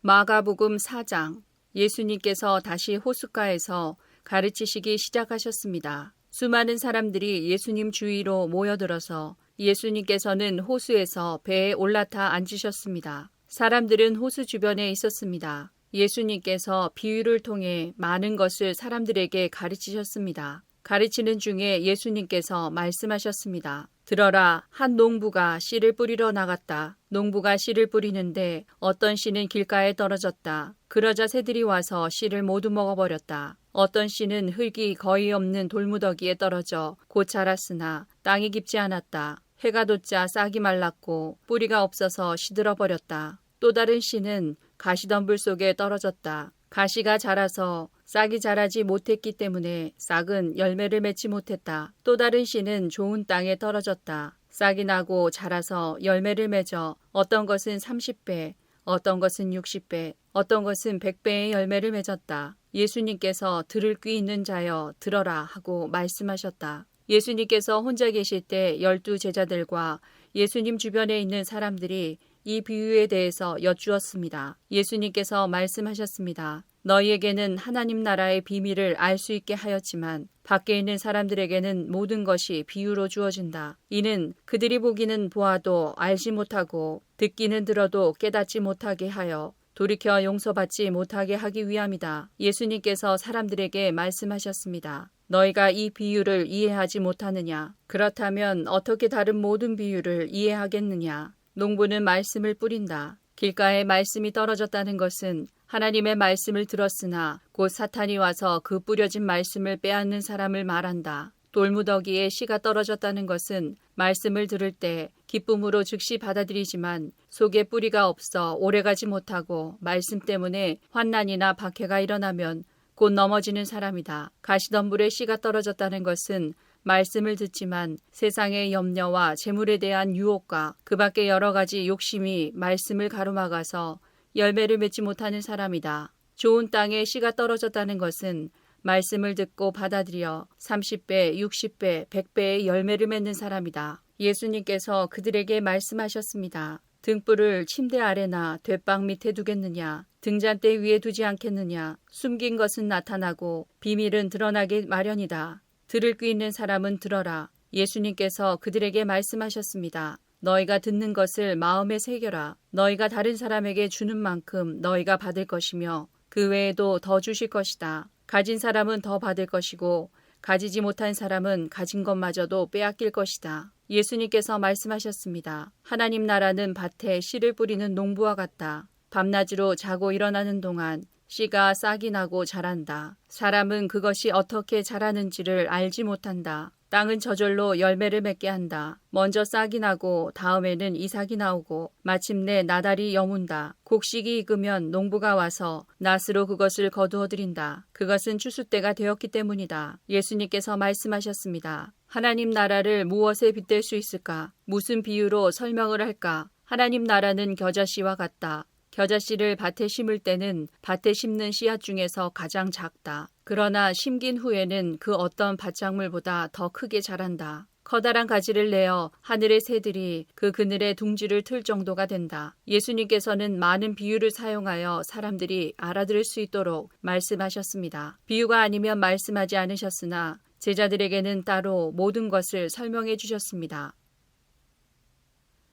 마가복음 4장. 예수님께서 다시 호숫가에서 가르치시기 시작하셨습니다. 수많은 사람들이 예수님 주위로 모여들어서 예수님께서는 호수에서 배에 올라타 앉으셨습니다. 사람들은 호수 주변에 있었습니다. 예수님께서 비유를 통해 많은 것을 사람들에게 가르치셨습니다. 가르치는 중에 예수님께서 말씀하셨습니다. 들어라, 한 농부가 씨를 뿌리러 나갔다. 농부가 씨를 뿌리는데 어떤 씨는 길가에 떨어졌다. 그러자 새들이 와서 씨를 모두 먹어버렸다. 어떤 씨는 흙이 거의 없는 돌무더기에 떨어져 곧 자랐으나 땅이 깊지 않았다. 해가 돋자 싹이 말랐고 뿌리가 없어서 시들어버렸다. 또 다른 씨는 가시덤불 속에 떨어졌다. 가시가 자라서 싹이 자라지 못했기 때문에 싹은 열매를 맺지 못했다. 또 다른 씨는 좋은 땅에 떨어졌다. 싹이 나고 자라서 열매를 맺어 어떤 것은 30배, 어떤 것은 60배, 어떤 것은 100배의 열매를 맺었다. 예수님께서 들을 귀 있는 자여 들어라 하고 말씀하셨다. 예수님께서 혼자 계실 때 12 제자들과 예수님 주변에 있는 사람들이 이 비유에 대해서 여쭈었습니다. 예수님께서 말씀하셨습니다. 너희에게는 하나님 나라의 비밀을 알 수 있게 하였지만 밖에 있는 사람들에게는 모든 것이 비유로 주어진다. 이는 그들이 보기는 보아도 알지 못하고 듣기는 들어도 깨닫지 못하게 하여 돌이켜 용서받지 못하게 하기 위함이다. 예수님께서 사람들에게 말씀하셨습니다. 너희가 이 비유를 이해하지 못하느냐? 그렇다면 어떻게 다른 모든 비유를 이해하겠느냐? 농부는 말씀을 뿌린다. 길가에 말씀이 떨어졌다는 것은 하나님의 말씀을 들었으나 곧 사탄이 와서 그 뿌려진 말씀을 빼앗는 사람을 말한다. 돌무더기에 씨가 떨어졌다는 것은 말씀을 들을 때 기쁨으로 즉시 받아들이지만 속에 뿌리가 없어 오래가지 못하고 말씀 때문에 환난이나 박해가 일어나면 곧 넘어지는 사람이다. 가시덤불에 씨가 떨어졌다는 것은 말씀을 듣지만 세상의 염려와 재물에 대한 유혹과 그 밖에 여러 가지 욕심이 말씀을 가로막아서 열매를 맺지 못하는 사람이다. 좋은 땅에 씨가 떨어졌다는 것은 말씀을 듣고 받아들여 30배, 60배, 100배의 열매를 맺는 사람이다. 예수님께서 그들에게 말씀하셨습니다. 등불을 침대 아래나 돛방 밑에 두겠느냐? 등잔대 위에 두지 않겠느냐? 숨긴 것은 나타나고 비밀은 드러나기 마련이다. 들을 귀 있는 사람은 들어라. 예수님께서 그들에게 말씀하셨습니다. 너희가 듣는 것을 마음에 새겨라. 너희가 다른 사람에게 주는 만큼 너희가 받을 것이며 그 외에도 더 주실 것이다. 가진 사람은 더 받을 것이고 가지지 못한 사람은 가진 것마저도 빼앗길 것이다. 예수님께서 말씀하셨습니다. 하나님 나라는 밭에 씨를 뿌리는 농부와 같다. 밤낮으로 자고 일어나는 동안 씨가 싹이 나고 자란다. 사람은 그것이 어떻게 자라는지를 알지 못한다. 땅은 저절로 열매를 맺게 한다. 먼저 싹이 나고 다음에는 이삭이 나오고 마침내 나달이 여문다. 곡식이 익으면 농부가 와서 낫으로 그것을 거두어들인다. 그것은 추수 때가 되었기 때문이다. 예수님께서 말씀하셨습니다. 하나님 나라를 무엇에 빗댈 수 있을까? 무슨 비유로 설명을 할까? 하나님 나라는 겨자씨와 같다. 겨자씨를 밭에 심을 때는 밭에 심는 씨앗 중에서 가장 작다. 그러나 심긴 후에는 그 어떤 밭작물보다 더 크게 자란다. 커다란 가지를 내어 하늘의 새들이 그 그늘에 둥지를 틀 정도가 된다. 예수님께서는 많은 비유를 사용하여 사람들이 알아들을 수 있도록 말씀하셨습니다. 비유가 아니면 말씀하지 않으셨으나 제자들에게는 따로 모든 것을 설명해 주셨습니다.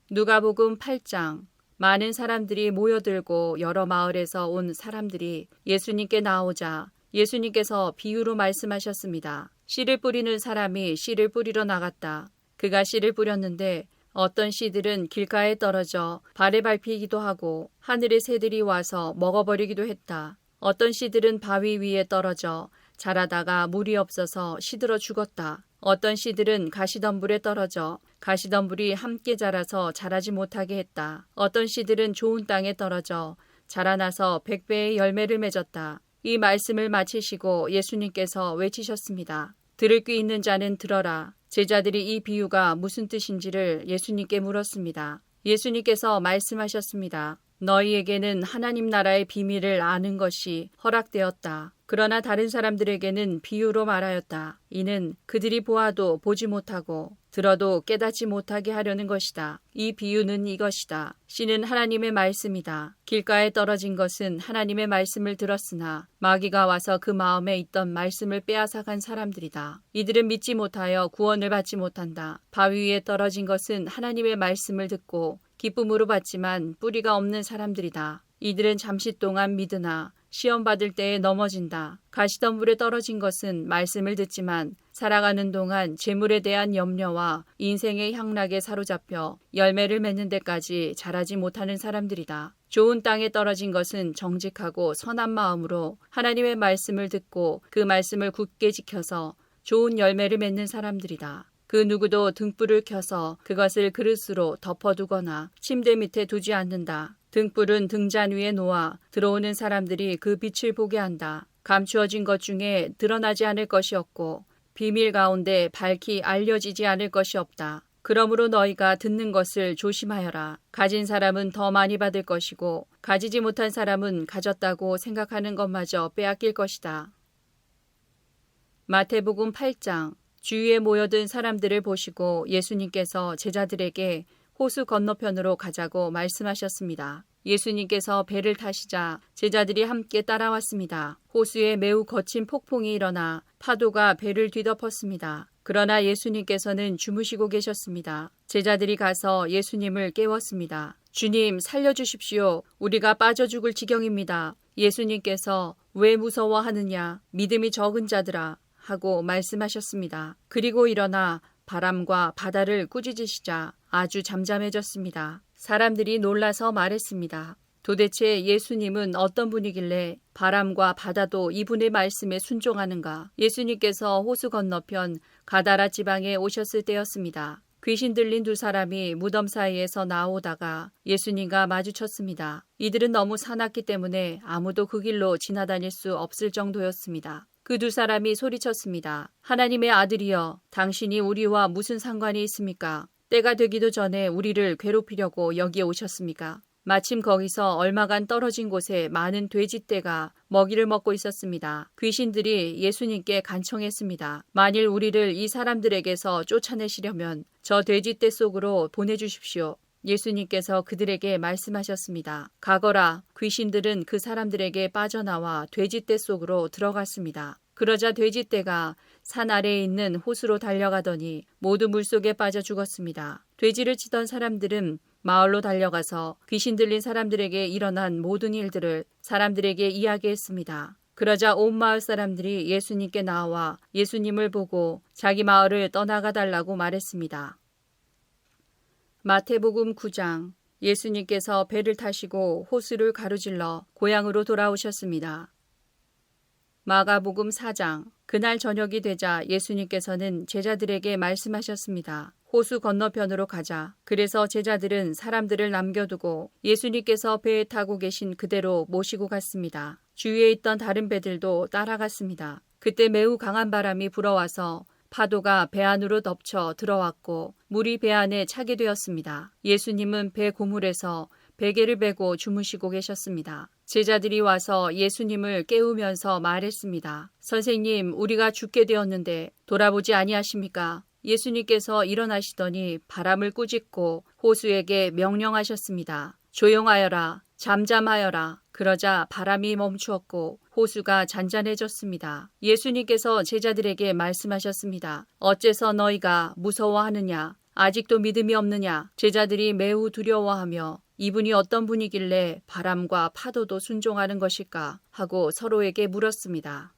누가복음 8장. 많은 사람들이 모여들고 여러 마을에서 온 사람들이 예수님께 나오자 예수님께서 비유로 말씀하셨습니다. 씨를 뿌리는 사람이 씨를 뿌리러 나갔다. 그가 씨를 뿌렸는데 어떤 씨들은 길가에 떨어져 발에 밟히기도 하고 하늘의 새들이 와서 먹어버리기도 했다. 어떤 씨들은 바위 위에 떨어져 자라다가 물이 없어서 시들어 죽었다. 어떤 씨들은 가시덤불에 떨어져 가시덤불이 함께 자라서 자라지 못하게 했다. 어떤 씨들은 좋은 땅에 떨어져 자라나서 100배의 열매를 맺었다. 이 말씀을 마치시고 예수님께서 외치셨습니다. 들을 귀 있는 자는 들어라. 제자들이 이 비유가 무슨 뜻인지를 예수님께 물었습니다. 예수님께서 말씀하셨습니다. 너희에게는 하나님 나라의 비밀을 아는 것이 허락되었다. 그러나 다른 사람들에게는 비유로 말하였다. 이는 그들이 보아도 보지 못하고 들어도 깨닫지 못하게 하려는 것이다. 이 비유는 이것이다. 씨는 하나님의 말씀이다. 길가에 떨어진 것은 하나님의 말씀을 들었으나 마귀가 와서 그 마음에 있던 말씀을 빼앗아간 사람들이다. 이들은 믿지 못하여 구원을 받지 못한다. 바위 위에 떨어진 것은 하나님의 말씀을 듣고 기쁨으로 받지만 뿌리가 없는 사람들이다. 이들은 잠시 동안 믿으나 시험 받을 때에 넘어진다. 가시덤불에 떨어진 것은 말씀을 듣지만 살아가는 동안 재물에 대한 염려와 인생의 향락에 사로잡혀 열매를 맺는 데까지 자라지 못하는 사람들이다. 좋은 땅에 떨어진 것은 정직하고 선한 마음으로 하나님의 말씀을 듣고 그 말씀을 굳게 지켜서 좋은 열매를 맺는 사람들이다. 그 누구도 등불을 켜서 그것을 그릇으로 덮어두거나 침대 밑에 두지 않는다. 등불은 등잔 위에 놓아 들어오는 사람들이 그 빛을 보게 한다. 감추어진 것 중에 드러나지 않을 것이 없고 비밀 가운데 밝히 알려지지 않을 것이 없다. 그러므로 너희가 듣는 것을 조심하여라. 가진 사람은 더 많이 받을 것이고 가지지 못한 사람은 가졌다고 생각하는 것마저 빼앗길 것이다. 마태복음 8장. 주위에 모여든 사람들을 보시고 예수님께서 제자들에게 호수 건너편으로 가자고 말씀하셨습니다. 예수님께서 배를 타시자 제자들이 함께 따라왔습니다. 호수에 매우 거친 폭풍이 일어나 파도가 배를 뒤덮었습니다. 그러나 예수님께서는 주무시고 계셨습니다. 제자들이 가서 예수님을 깨웠습니다. 주님, 살려주십시오. 우리가 빠져 죽을 지경입니다. 예수님께서 왜 무서워하느냐? 믿음이 적은 자들아. 하고 말씀하셨습니다. 그리고 일어나 바람과 바다를 꾸짖으시자 아주 잠잠해졌습니다. 사람들이 놀라서 말했습니다. 도대체 예수님은 어떤 분이길래 바람과 바다도 이분의 말씀에 순종하는가? 예수님께서 호수 건너편 가다라 지방에 오셨을 때였습니다. 귀신 들린 두 사람이 무덤 사이에서 나오다가 예수님과 마주쳤습니다. 이들은 너무 사납기 때문에 아무도 그 길로 지나다닐 수 없을 정도였습니다. 그 두 사람이 소리쳤습니다. 하나님의 아들이여, 당신이 우리와 무슨 상관이 있습니까? 때가 되기도 전에 우리를 괴롭히려고 여기에 오셨습니까? 마침 거기서 얼마간 떨어진 곳에 많은 돼지떼가 먹이를 먹고 있었습니다. 귀신들이 예수님께 간청했습니다. 만일 우리를 이 사람들에게서 쫓아내시려면 저 돼지떼 속으로 보내주십시오. 예수님께서 그들에게 말씀하셨습니다. 가거라. 귀신들은 그 사람들에게 빠져나와 돼지떼 속으로 들어갔습니다. 그러자 돼지떼가 산 아래에 있는 호수로 달려가더니 모두 물속에 빠져 죽었습니다. 돼지를 치던 사람들은 마을로 달려가서 귀신 들린 사람들에게 일어난 모든 일들을 사람들에게 이야기했습니다. 그러자 온 마을 사람들이 예수님께 나와 예수님을 보고 자기 마을을 떠나가 달라고 말했습니다. 마태복음 9장. 예수님께서 배를 타시고 호수를 가로질러 고향으로 돌아오셨습니다. 마가복음 4장. 그날 저녁이 되자 예수님께서는 제자들에게 말씀하셨습니다. 호수 건너편으로 가자. 그래서 제자들은 사람들을 남겨두고 예수님께서 배에 타고 계신 그대로 모시고 갔습니다. 주위에 있던 다른 배들도 따라갔습니다. 그때 매우 강한 바람이 불어와서 파도가 배 안으로 덮쳐 들어왔고 물이 배 안에 차게 되었습니다. 예수님은 배 고물에서 베개를 베고 주무시고 계셨습니다. 제자들이 와서 예수님을 깨우면서 말했습니다. 선생님, 우리가 죽게 되었는데 돌아보지 아니하십니까? 예수님께서 일어나시더니 바람을 꾸짖고 호수에게 명령하셨습니다. 조용하여라, 잠잠하여라. 그러자 바람이 멈추었고 호수가 잔잔해졌습니다. 예수님께서 제자들에게 말씀하셨습니다. 어째서 너희가 무서워하느냐? 아직도 믿음이 없느냐? 제자들이 매우 두려워하며 이분이 어떤 분이길래 바람과 파도도 순종하는 것일까? 하고 서로에게 물었습니다.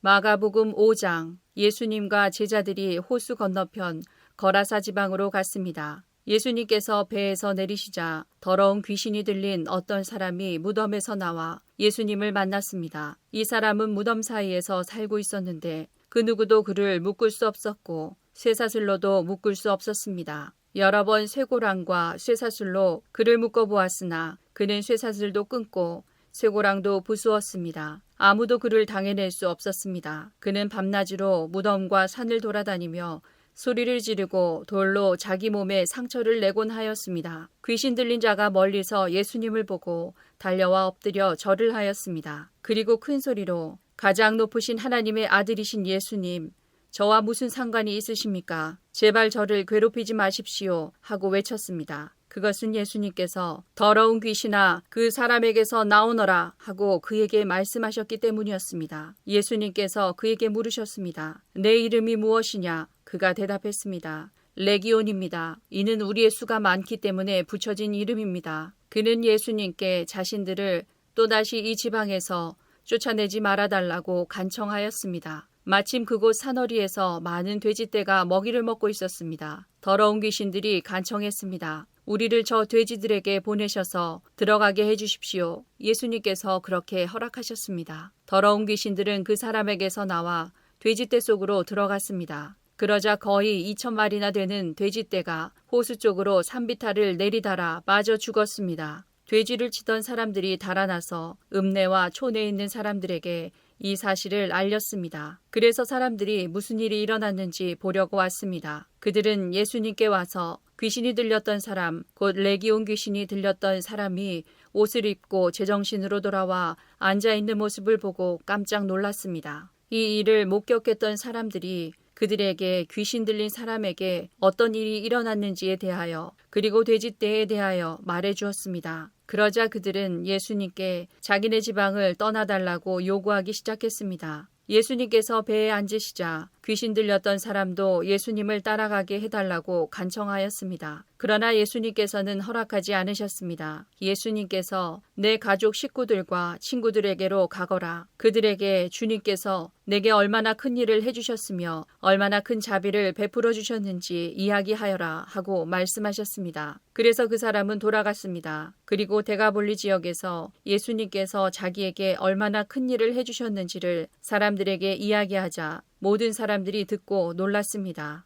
마가복음 5장. 예수님과 제자들이 호수 건너편 거라사 지방으로 갔습니다. 예수님께서 배에서 내리시자 더러운 귀신이 들린 어떤 사람이 무덤에서 나와 예수님을 만났습니다. 이 사람은 무덤 사이에서 살고 있었는데 그 누구도 그를 묶을 수 없었고 쇠사슬로도 묶을 수 없었습니다. 여러 번 쇠고랑과 쇠사슬로 그를 묶어보았으나 그는 쇠사슬도 끊고 쇠고랑도 부수었습니다. 아무도 그를 당해낼 수 없었습니다. 그는 밤낮으로 무덤과 산을 돌아다니며 소리를 지르고 돌로 자기 몸에 상처를 내곤 하였습니다. 귀신 들린 자가 멀리서 예수님을 보고 달려와 엎드려 절을 하였습니다. 그리고 큰 소리로 가장 높으신 하나님의 아들이신 예수님, 저와 무슨 상관이 있으십니까? 제발 저를 괴롭히지 마십시오 하고 외쳤습니다. 그것은 예수님께서 더러운 귀신아 그 사람에게서 나오너라 하고 그에게 말씀하셨기 때문이었습니다. 예수님께서 그에게 물으셨습니다. 내 이름이 무엇이냐? 그가 대답했습니다. 레기온입니다. 이는 우리의 수가 많기 때문에 붙여진 이름입니다. 그는 예수님께 자신들을 또다시 이 지방에서 쫓아내지 말아달라고 간청하였습니다. 마침 그곳 산허리에서 많은 돼지떼가 먹이를 먹고 있었습니다. 더러운 귀신들이 간청했습니다. 우리를 저 돼지들에게 보내셔서 들어가게 해주십시오. 예수님께서 그렇게 허락하셨습니다. 더러운 귀신들은 그 사람에게서 나와 돼지떼 속으로 들어갔습니다. 그러자 거의 2,000마리나 되는 돼지떼가 호수 쪽으로 산비탈을 내리달아 빠져 죽었습니다. 돼지를 치던 사람들이 달아나서 읍내와 촌에 있는 사람들에게 이 사실을 알렸습니다. 그래서 사람들이 무슨 일이 일어났는지 보려고 왔습니다. 그들은 예수님께 와서 귀신이 들렸던 사람, 곧 레기온 귀신이 들렸던 사람이 옷을 입고 제정신으로 돌아와 앉아있는 모습을 보고 깜짝 놀랐습니다. 이 일을 목격했던 사람들이 그들에게 귀신 들린 사람에게 어떤 일이 일어났는지에 대하여 그리고 돼지떼에 대하여 말해 주었습니다. 그러자 그들은 예수님께 자기네 지방을 떠나달라고 요구하기 시작했습니다. 예수님께서 배에 앉으시자 귀신 들렸던 사람도 예수님을 따라가게 해달라고 간청하였습니다. 그러나 예수님께서는 허락하지 않으셨습니다. 예수님께서 내 가족 식구들과 친구들에게로 가거라. 그들에게 주님께서 내게 얼마나 큰 일을 해주셨으며 얼마나 큰 자비를 베풀어 주셨는지 이야기하여라 하고 말씀하셨습니다. 그래서 그 사람은 돌아갔습니다. 그리고 데가볼리 지역에서 예수님께서 자기에게 얼마나 큰 일을 해주셨는지를 사람들에게 이야기하자 모든 사람들이 듣고 놀랐습니다.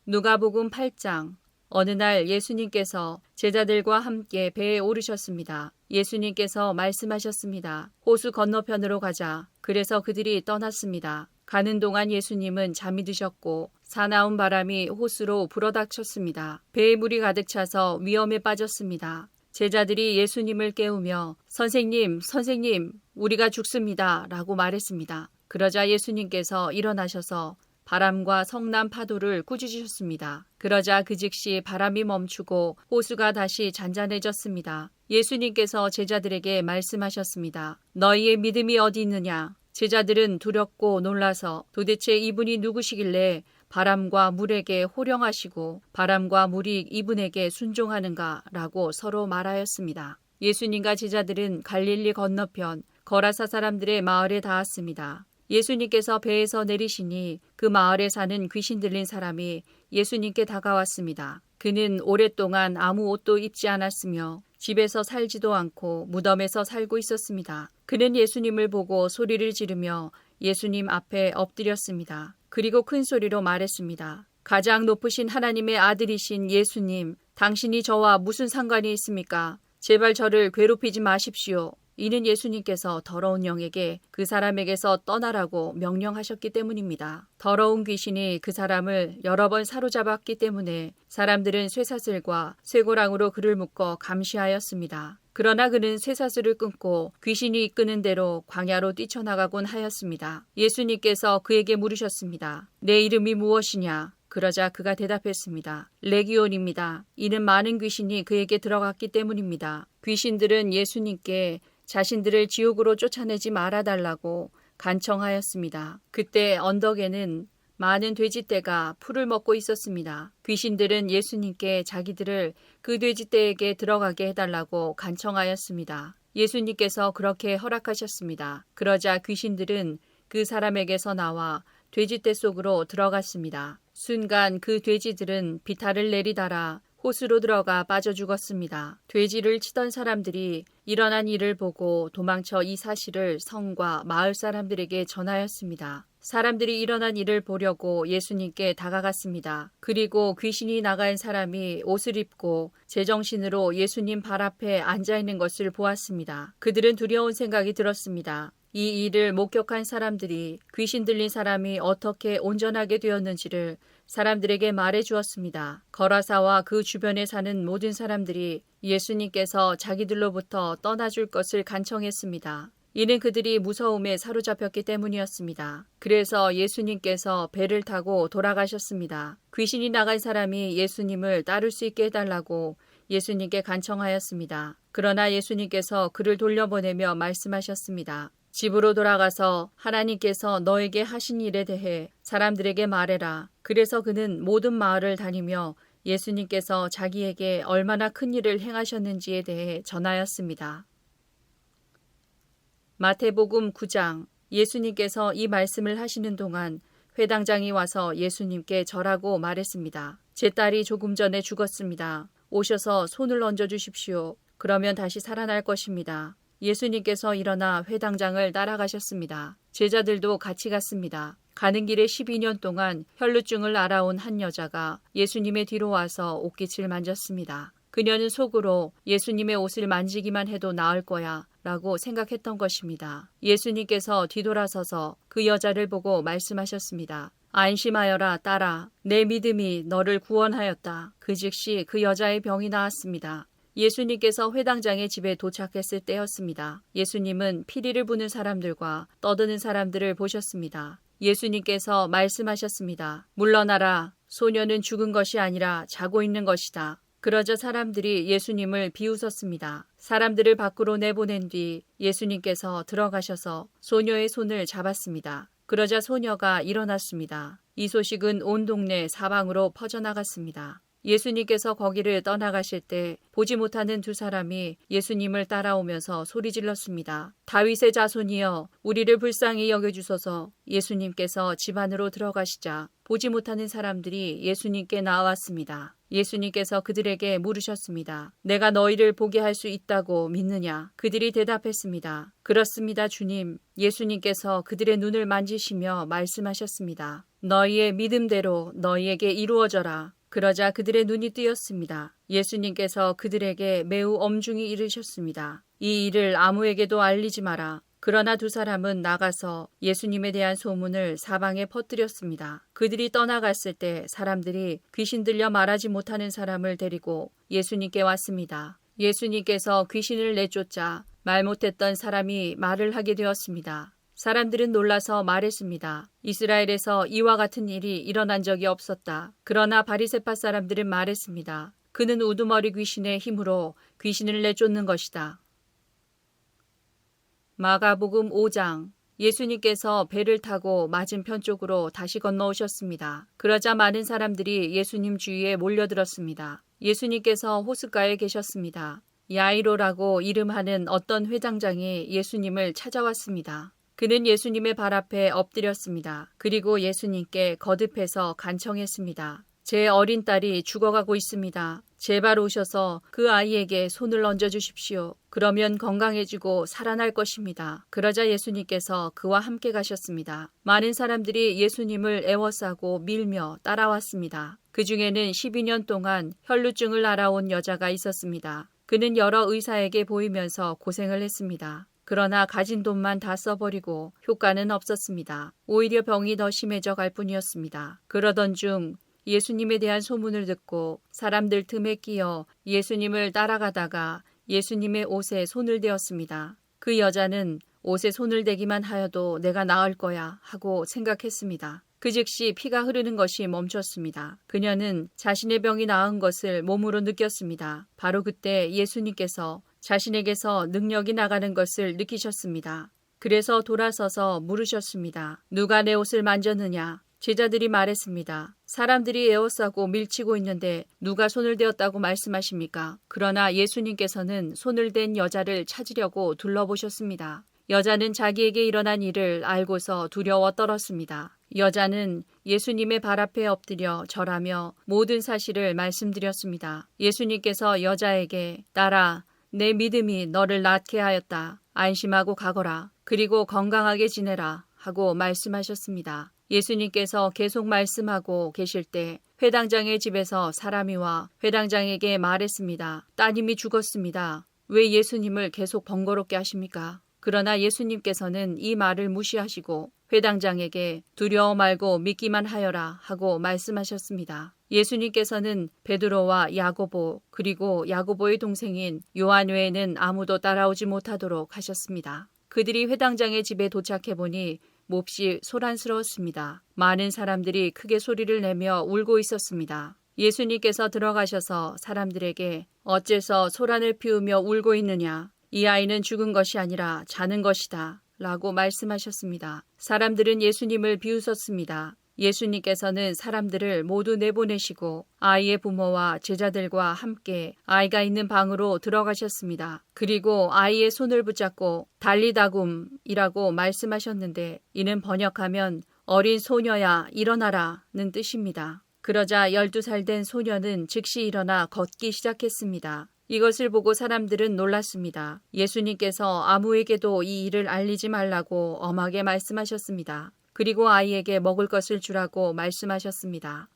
누가복음 8장. 어느 날 예수님께서 제자들과 함께 배에 오르셨습니다. 예수님께서 말씀하셨습니다. 호수 건너편으로 가자. 그래서 그들이 떠났습니다. 가는 동안 예수님은 잠이 드셨고 사나운 바람이 호수로 불어닥쳤습니다. 배에 물이 가득 차서 위험에 빠졌습니다. 제자들이 예수님을 깨우며 선생님, 선생님, 우리가 죽습니다 라고 말했습니다. 그러자 예수님께서 일어나셔서 바람과 성난 파도를 꾸짖으셨습니다. 그러자 그 즉시 바람이 멈추고 호수가 다시 잔잔해졌습니다. 예수님께서 제자들에게 말씀하셨습니다. 너희의 믿음이 어디 있느냐? 제자들은 두렵고 놀라서 도대체 이분이 누구시길래 바람과 물에게 호령하시고 바람과 물이 이분에게 순종하는가 라고 서로 말하였습니다. 예수님과 제자들은 갈릴리 건너편 거라사 사람들의 마을에 닿았습니다. 예수님께서 배에서 내리시니 그 마을에 사는 귀신 들린 사람이 예수님께 다가왔습니다. 그는 오랫동안 아무 옷도 입지 않았으며 집에서 살지도 않고 무덤에서 살고 있었습니다. 그는 예수님을 보고 소리를 지르며 예수님 앞에 엎드렸습니다. 그리고 큰 소리로 말했습니다. 가장 높으신 하나님의 아들이신 예수님, 당신이 저와 무슨 상관이 있습니까? 제발 저를 괴롭히지 마십시오. 이는 예수님께서 더러운 영에게 그 사람에게서 떠나라고 명령하셨기 때문입니다. 더러운 귀신이 그 사람을 여러 번 사로잡았기 때문에 사람들은 쇠사슬과 쇠고랑으로 그를 묶어 감시하였습니다. 그러나 그는 쇠사슬을 끊고 귀신이 이끄는 대로 광야로 뛰쳐나가곤 하였습니다. 예수님께서 그에게 물으셨습니다. 내 이름이 무엇이냐? 그러자 그가 대답했습니다. 레기온입니다. 이는 많은 귀신이 그에게 들어갔기 때문입니다. 귀신들은 예수님께 자신들을 지옥으로 쫓아내지 말아달라고 간청하였습니다. 그때 언덕에는 많은 돼지떼가 풀을 먹고 있었습니다. 귀신들은 예수님께 자기들을 그 돼지떼에게 들어가게 해달라고 간청하였습니다. 예수님께서 그렇게 허락하셨습니다. 그러자 귀신들은 그 사람에게서 나와 돼지떼 속으로 들어갔습니다. 순간 그 돼지들은 비탈을 내리달아 호수로 들어가 빠져 죽었습니다. 돼지를 치던 사람들이 일어난 일을 보고 도망쳐 이 사실을 성과 마을 사람들에게 전하였습니다. 사람들이 일어난 일을 보려고 예수님께 다가갔습니다. 그리고 귀신이 나간 사람이 옷을 입고 제정신으로 예수님 발 앞에 앉아 있는 것을 보았습니다. 그들은 두려운 생각이 들었습니다. 이 일을 목격한 사람들이 귀신 들린 사람이 어떻게 온전하게 되었는지를 사람들에게 말해 주었습니다. 거라사와 그 주변에 사는 모든 사람들이 예수님께서 자기들로부터 떠나줄 것을 간청했습니다. 이는 그들이 무서움에 사로잡혔기 때문이었습니다. 그래서 예수님께서 배를 타고 돌아가셨습니다. 귀신이 나간 사람이 예수님을 따를 수 있게 해달라고 예수님께 간청하였습니다. 그러나 예수님께서 그를 돌려보내며 말씀하셨습니다. 집으로 돌아가서 하나님께서 너에게 하신 일에 대해 사람들에게 말해라. 그래서 그는 모든 마을을 다니며 예수님께서 자기에게 얼마나 큰 일을 행하셨는지에 대해 전하였습니다. 마태복음 9장. 예수님께서 이 말씀을 하시는 동안 회당장이 와서 예수님께 절하고 말했습니다. 제 딸이 조금 전에 죽었습니다. 오셔서 손을 얹어 주십시오. 그러면 다시 살아날 것입니다. 예수님께서 일어나 회당장을 따라가셨습니다. 제자들도 같이 갔습니다. 가는 길에 12년 동안 혈루증을 앓아온 한 여자가 예수님의 뒤로 와서 옷깃을 만졌습니다. 그녀는 속으로 예수님의 옷을 만지기만 해도 나을 거야 라고 생각했던 것입니다. 예수님께서 뒤돌아서서 그 여자를 보고 말씀하셨습니다. 안심하여라 딸아, 내 믿음이 너를 구원하였다. 그 즉시 그 여자의 병이 나았습니다. 예수님께서 회당장의 집에 도착했을 때였습니다. 예수님은 피리를 부는 사람들과 떠드는 사람들을 보셨습니다. 예수님께서 말씀하셨습니다. 물러나라. 소녀는 죽은 것이 아니라 자고 있는 것이다. 그러자 사람들이 예수님을 비웃었습니다. 사람들을 밖으로 내보낸 뒤 예수님께서 들어가셔서 소녀의 손을 잡았습니다. 그러자 소녀가 일어났습니다. 이 소식은 온 동네 사방으로 퍼져나갔습니다. 예수님께서 거기를 떠나가실 때 보지 못하는 두 사람이 예수님을 따라오면서 소리질렀습니다. 다윗의 자손이여 우리를 불쌍히 여겨주소서. 예수님께서 집 안으로 들어가시자 보지 못하는 사람들이 예수님께 나왔습니다. 예수님께서 그들에게 물으셨습니다. 내가 너희를 보게 할 수 있다고 믿느냐? 그들이 대답했습니다. 그렇습니다, 주님. 예수님께서 그들의 눈을 만지시며 말씀하셨습니다. 너희의 믿음대로 너희에게 이루어져라. 그러자 그들의 눈이 뜨였습니다. 예수님께서 그들에게 매우 엄중히 이르셨습니다. 이 일을 아무에게도 알리지 마라. 그러나 두 사람은 나가서 예수님에 대한 소문을 사방에 퍼뜨렸습니다. 그들이 떠나갔을 때 사람들이 귀신 들려 말하지 못하는 사람을 데리고 예수님께 왔습니다. 예수님께서 귀신을 내쫓자 말 못했던 사람이 말을 하게 되었습니다. 사람들은 놀라서 말했습니다. 이스라엘에서 이와 같은 일이 일어난 적이 없었다. 그러나 바리새파 사람들은 말했습니다. 그는 우두머리 귀신의 힘으로 귀신을 내쫓는 것이다. 마가복음 5장. 예수님께서 배를 타고 맞은편 쪽으로 다시 건너오셨습니다. 그러자 많은 사람들이 예수님 주위에 몰려들었습니다. 예수님께서 호숫가에 계셨습니다. 야이로라고 이름하는 어떤 회당장이 예수님을 찾아왔습니다. 그는 예수님의 발 앞에 엎드렸습니다. 그리고 예수님께 거듭해서 간청했습니다. 제 어린 딸이 죽어가고 있습니다. 제발 오셔서 그 아이에게 손을 얹어 주십시오. 그러면 건강해지고 살아날 것입니다. 그러자 예수님께서 그와 함께 가셨습니다. 많은 사람들이 예수님을 애워싸고 밀며 따라왔습니다. 그 중에는 12년 동안 혈루증을 앓아온 여자가 있었습니다. 그는 여러 의사에게 보이면서 고생을 했습니다. 그러나 가진 돈만 다 써버리고 효과는 없었습니다. 오히려 병이 더 심해져 갈 뿐이었습니다. 그러던 중 예수님에 대한 소문을 듣고 사람들 틈에 끼어 예수님을 따라가다가 예수님의 옷에 손을 대었습니다. 그 여자는 옷에 손을 대기만 하여도 내가 나을 거야 하고 생각했습니다. 그 즉시 피가 흐르는 것이 멈췄습니다. 그녀는 자신의 병이 나은 것을 몸으로 느꼈습니다. 바로 그때 예수님께서 자신에게서 능력이 나가는 것을 느끼셨습니다. 그래서 돌아서서 물으셨습니다. 누가 내 옷을 만졌느냐? 제자들이 말했습니다. 사람들이 에워싸고 밀치고 있는데 누가 손을 대었다고 말씀하십니까? 그러나 예수님께서는 손을 댄 여자를 찾으려고 둘러보셨습니다. 여자는 자기에게 일어난 일을 알고서 두려워 떨었습니다. 여자는 예수님의 발 앞에 엎드려 절하며 모든 사실을 말씀드렸습니다. 예수님께서 여자에게 딸아, 내 믿음이 너를 낫게 하였다. 안심하고 가거라. 그리고 건강하게 지내라 하고 말씀하셨습니다. 예수님께서 계속 말씀하고 계실 때 회당장의 집에서 사람이 와 회당장에게 말했습니다. 따님이 죽었습니다. 왜 예수님을 계속 번거롭게 하십니까? 그러나 예수님께서는 이 말을 무시하시고 회당장에게 두려워 말고 믿기만 하여라 하고 말씀하셨습니다. 예수님께서는 베드로와 야고보 그리고 야고보의 동생인 요한 외에는 아무도 따라오지 못하도록 하셨습니다. 그들이 회당장의 집에 도착해 보니 몹시 소란스러웠습니다. 많은 사람들이 크게 소리를 내며 울고 있었습니다. 예수님께서 들어가셔서 사람들에게 어째서 소란을 피우며 울고 있느냐? 이 아이는 죽은 것이 아니라 자는 것이다 라고 말씀하셨습니다. 사람들은 예수님을 비웃었습니다. 예수님께서는 사람들을 모두 내보내시고 아이의 부모와 제자들과 함께 아이가 있는 방으로 들어가셨습니다. 그리고 아이의 손을 붙잡고 달리다굼이라고 말씀하셨는데 이는 번역하면 어린 소녀야 일어나라는 뜻입니다. 그러자 12살 된 소녀는 즉시 일어나 걷기 시작했습니다. 이것을 보고 사람들은 놀랐습니다. 예수님께서 아무에게도 이 일을 알리지 말라고 엄하게 말씀하셨습니다. 그리고 아이에게 먹을 것을 주라고 말씀하셨습니다.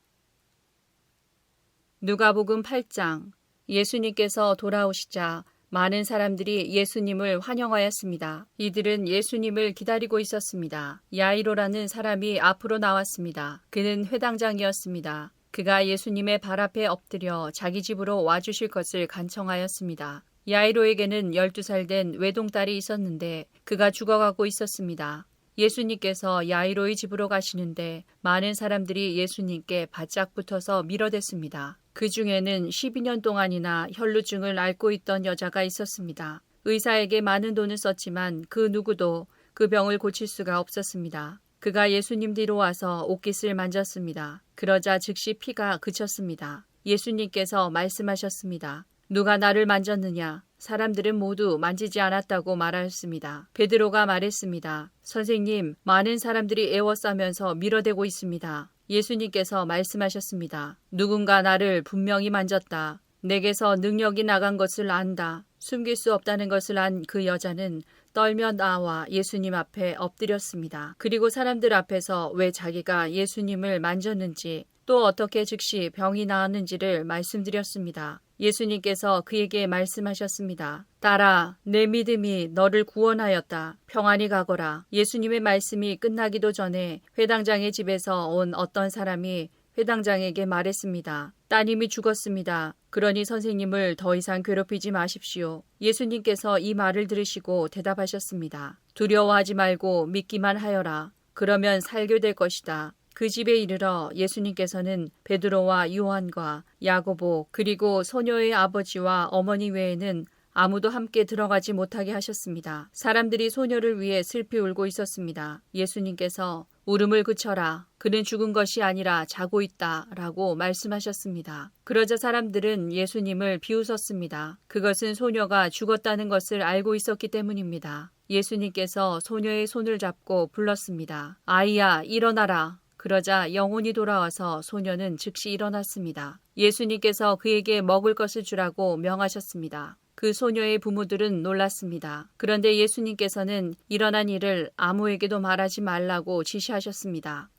누가복음 8장. 예수님께서 돌아오시자 많은 사람들이 예수님을 환영하였습니다. 이들은 예수님을 기다리고 있었습니다. 야이로라는 사람이 앞으로 나왔습니다. 그는 회당장이었습니다. 그가 예수님의 발 앞에 엎드려 자기 집으로 와주실 것을 간청하였습니다. 야이로에게는 12살 된 외동딸이 있었는데 그가 죽어가고 있었습니다. 예수님께서 야이로의 집으로 가시는데 많은 사람들이 예수님께 바짝 붙어서 밀어댔습니다. 그 중에는 12년 동안이나 혈루증을 앓고 있던 여자가 있었습니다. 의사에게 많은 돈을 썼지만 그 누구도 그 병을 고칠 수가 없었습니다. 그가 예수님 뒤로 와서 옷깃을 만졌습니다. 그러자 즉시 피가 그쳤습니다. 예수님께서 말씀하셨습니다. 누가 나를 만졌느냐? 사람들은 모두 만지지 않았다고 말하였습니다. 베드로가 말했습니다. 선생님, 많은 사람들이 에워싸면서 밀어대고 있습니다. 예수님께서 말씀하셨습니다. 누군가 나를 분명히 만졌다. 내게서 능력이 나간 것을 안다. 숨길 수 없다는 것을 안 그 여자는 떨며 나와 예수님 앞에 엎드렸습니다. 그리고 사람들 앞에서 왜 자기가 예수님을 만졌는지 또 어떻게 즉시 병이 나았는지를 말씀드렸습니다. 예수님께서 그에게 말씀하셨습니다. 딸아, 내 믿음이 너를 구원하였다. 평안히 가거라. 예수님의 말씀이 끝나기도 전에 회당장의 집에서 온 어떤 사람이 회당장에게 말했습니다. 따님이 죽었습니다. 그러니 선생님을 더 이상 괴롭히지 마십시오. 예수님께서 이 말을 들으시고 대답하셨습니다. 두려워하지 말고 믿기만 하여라. 그러면 살게 될 것이다. 그 집에 이르러 예수님께서는 베드로와 요한과 야고보 그리고 소녀의 아버지와 어머니 외에는 아무도 함께 들어가지 못하게 하셨습니다. 사람들이 소녀를 위해 슬피 울고 있었습니다. 예수님께서 울음을 그쳐라. 그는 죽은 것이 아니라 자고 있다 라고 말씀하셨습니다. 그러자 사람들은 예수님을 비웃었습니다. 그것은 소녀가 죽었다는 것을 알고 있었기 때문입니다. 예수님께서 소녀의 손을 잡고 불렀습니다. 아이야, 일어나라. 그러자 영혼이 돌아와서 소녀는 즉시 일어났습니다. 예수님께서 그에게 먹을 것을 주라고 명하셨습니다. 그 소녀의 부모들은 놀랐습니다. 그런데 예수님께서는 일어난 일을 아무에게도 말하지 말라고 지시하셨습니다.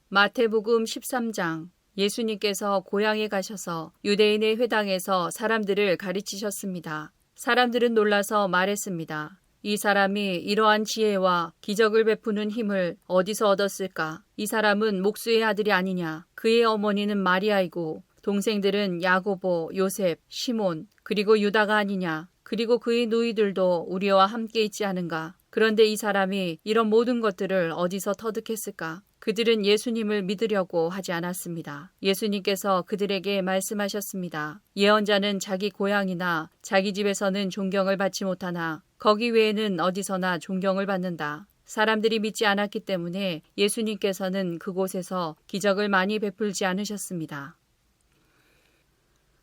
마태복음 13장. 예수님께서 고향에 가셔서 유대인의 회당에서 사람들을 가르치셨습니다. 사람들은 놀라서 말했습니다. 이 사람이 이러한 지혜와 기적을 베푸는 힘을 어디서 얻었을까? 이 사람은 목수의 아들이 아니냐? 그의 어머니는 마리아이고 동생들은 야고보, 요셉, 시몬, 그리고 유다가 아니냐? 그리고 그의 누이들도 우리와 함께 있지 않은가? 그런데 이 사람이 이런 모든 것들을 어디서 터득했을까? 그들은 예수님을 믿으려고 하지 않았습니다. 예수님께서 그들에게 말씀하셨습니다. 예언자는 자기 고향이나 자기 집에서는 존경을 받지 못하나 거기 외에는 어디서나 존경을 받는다. 사람들이 믿지 않았기 때문에 예수님께서는 그곳에서 기적을 많이 베풀지 않으셨습니다.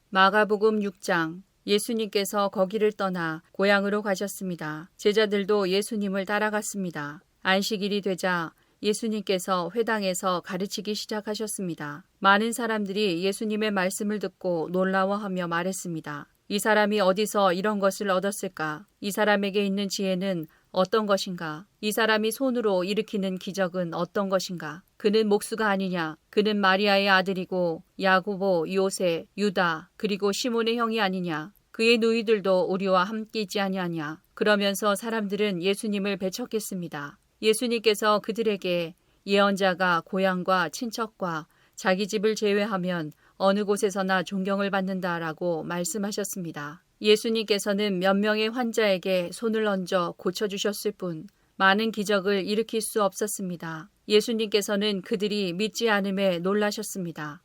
마가복음 6장. 예수님께서 거기를 떠나 고향으로 가셨습니다. 제자들도 예수님을 따라갔습니다. 안식일이 되자 예수님께서 회당에서 가르치기 시작하셨습니다. 많은 사람들이 예수님의 말씀을 듣고 놀라워하며 말했습니다. 이 사람이 어디서 이런 것을 얻었을까? 이 사람에게 있는 지혜는 어떤 것인가? 이 사람이 손으로 일으키는 기적은 어떤 것인가? 그는 목수가 아니냐? 그는 마리아의 아들이고 야고보, 요세, 유다, 그리고 시몬의 형이 아니냐? 그의 누이들도 우리와 함께 있지 아니하냐? 그러면서 사람들은 예수님을 배척했습니다. 예수님께서 그들에게 예언자가 고향과 친척과 자기 집을 제외하면 어느 곳에서나 존경을 받는다라고 말씀하셨습니다. 예수님께서는 몇 명의 환자에게 손을 얹어 고쳐주셨을 뿐 많은 기적을 일으킬 수 없었습니다. 예수님께서는 그들이 믿지 않음에 놀라셨습니다.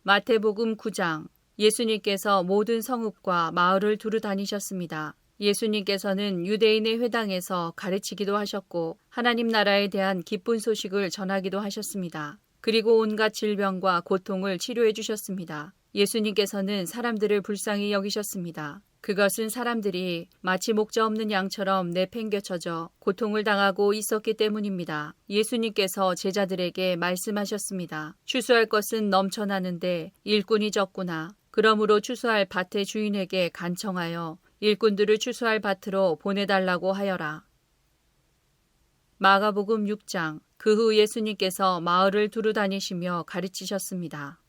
마태복음 9장. 예수님께서 모든 성읍과 마을을 두루 다니셨습니다. 예수님께서는 유대인의 회당에서 가르치기도 하셨고 하나님 나라에 대한 기쁜 소식을 전하기도 하셨습니다. 그리고 온갖 질병과 고통을 치료해 주셨습니다. 예수님께서는 사람들을 불쌍히 여기셨습니다. 그것은 사람들이 마치 목자 없는 양처럼 내팽개쳐져 고통을 당하고 있었기 때문입니다. 예수님께서 제자들에게 말씀하셨습니다. 추수할 것은 넘쳐나는데 일꾼이 적구나. 그러므로 추수할 밭의 주인에게 간청하여 일꾼들을 추수할 밭으로 보내달라고 하여라. 마가복음 6장. 그 후 예수님께서 마을을 두루 다니시며 가르치셨습니다.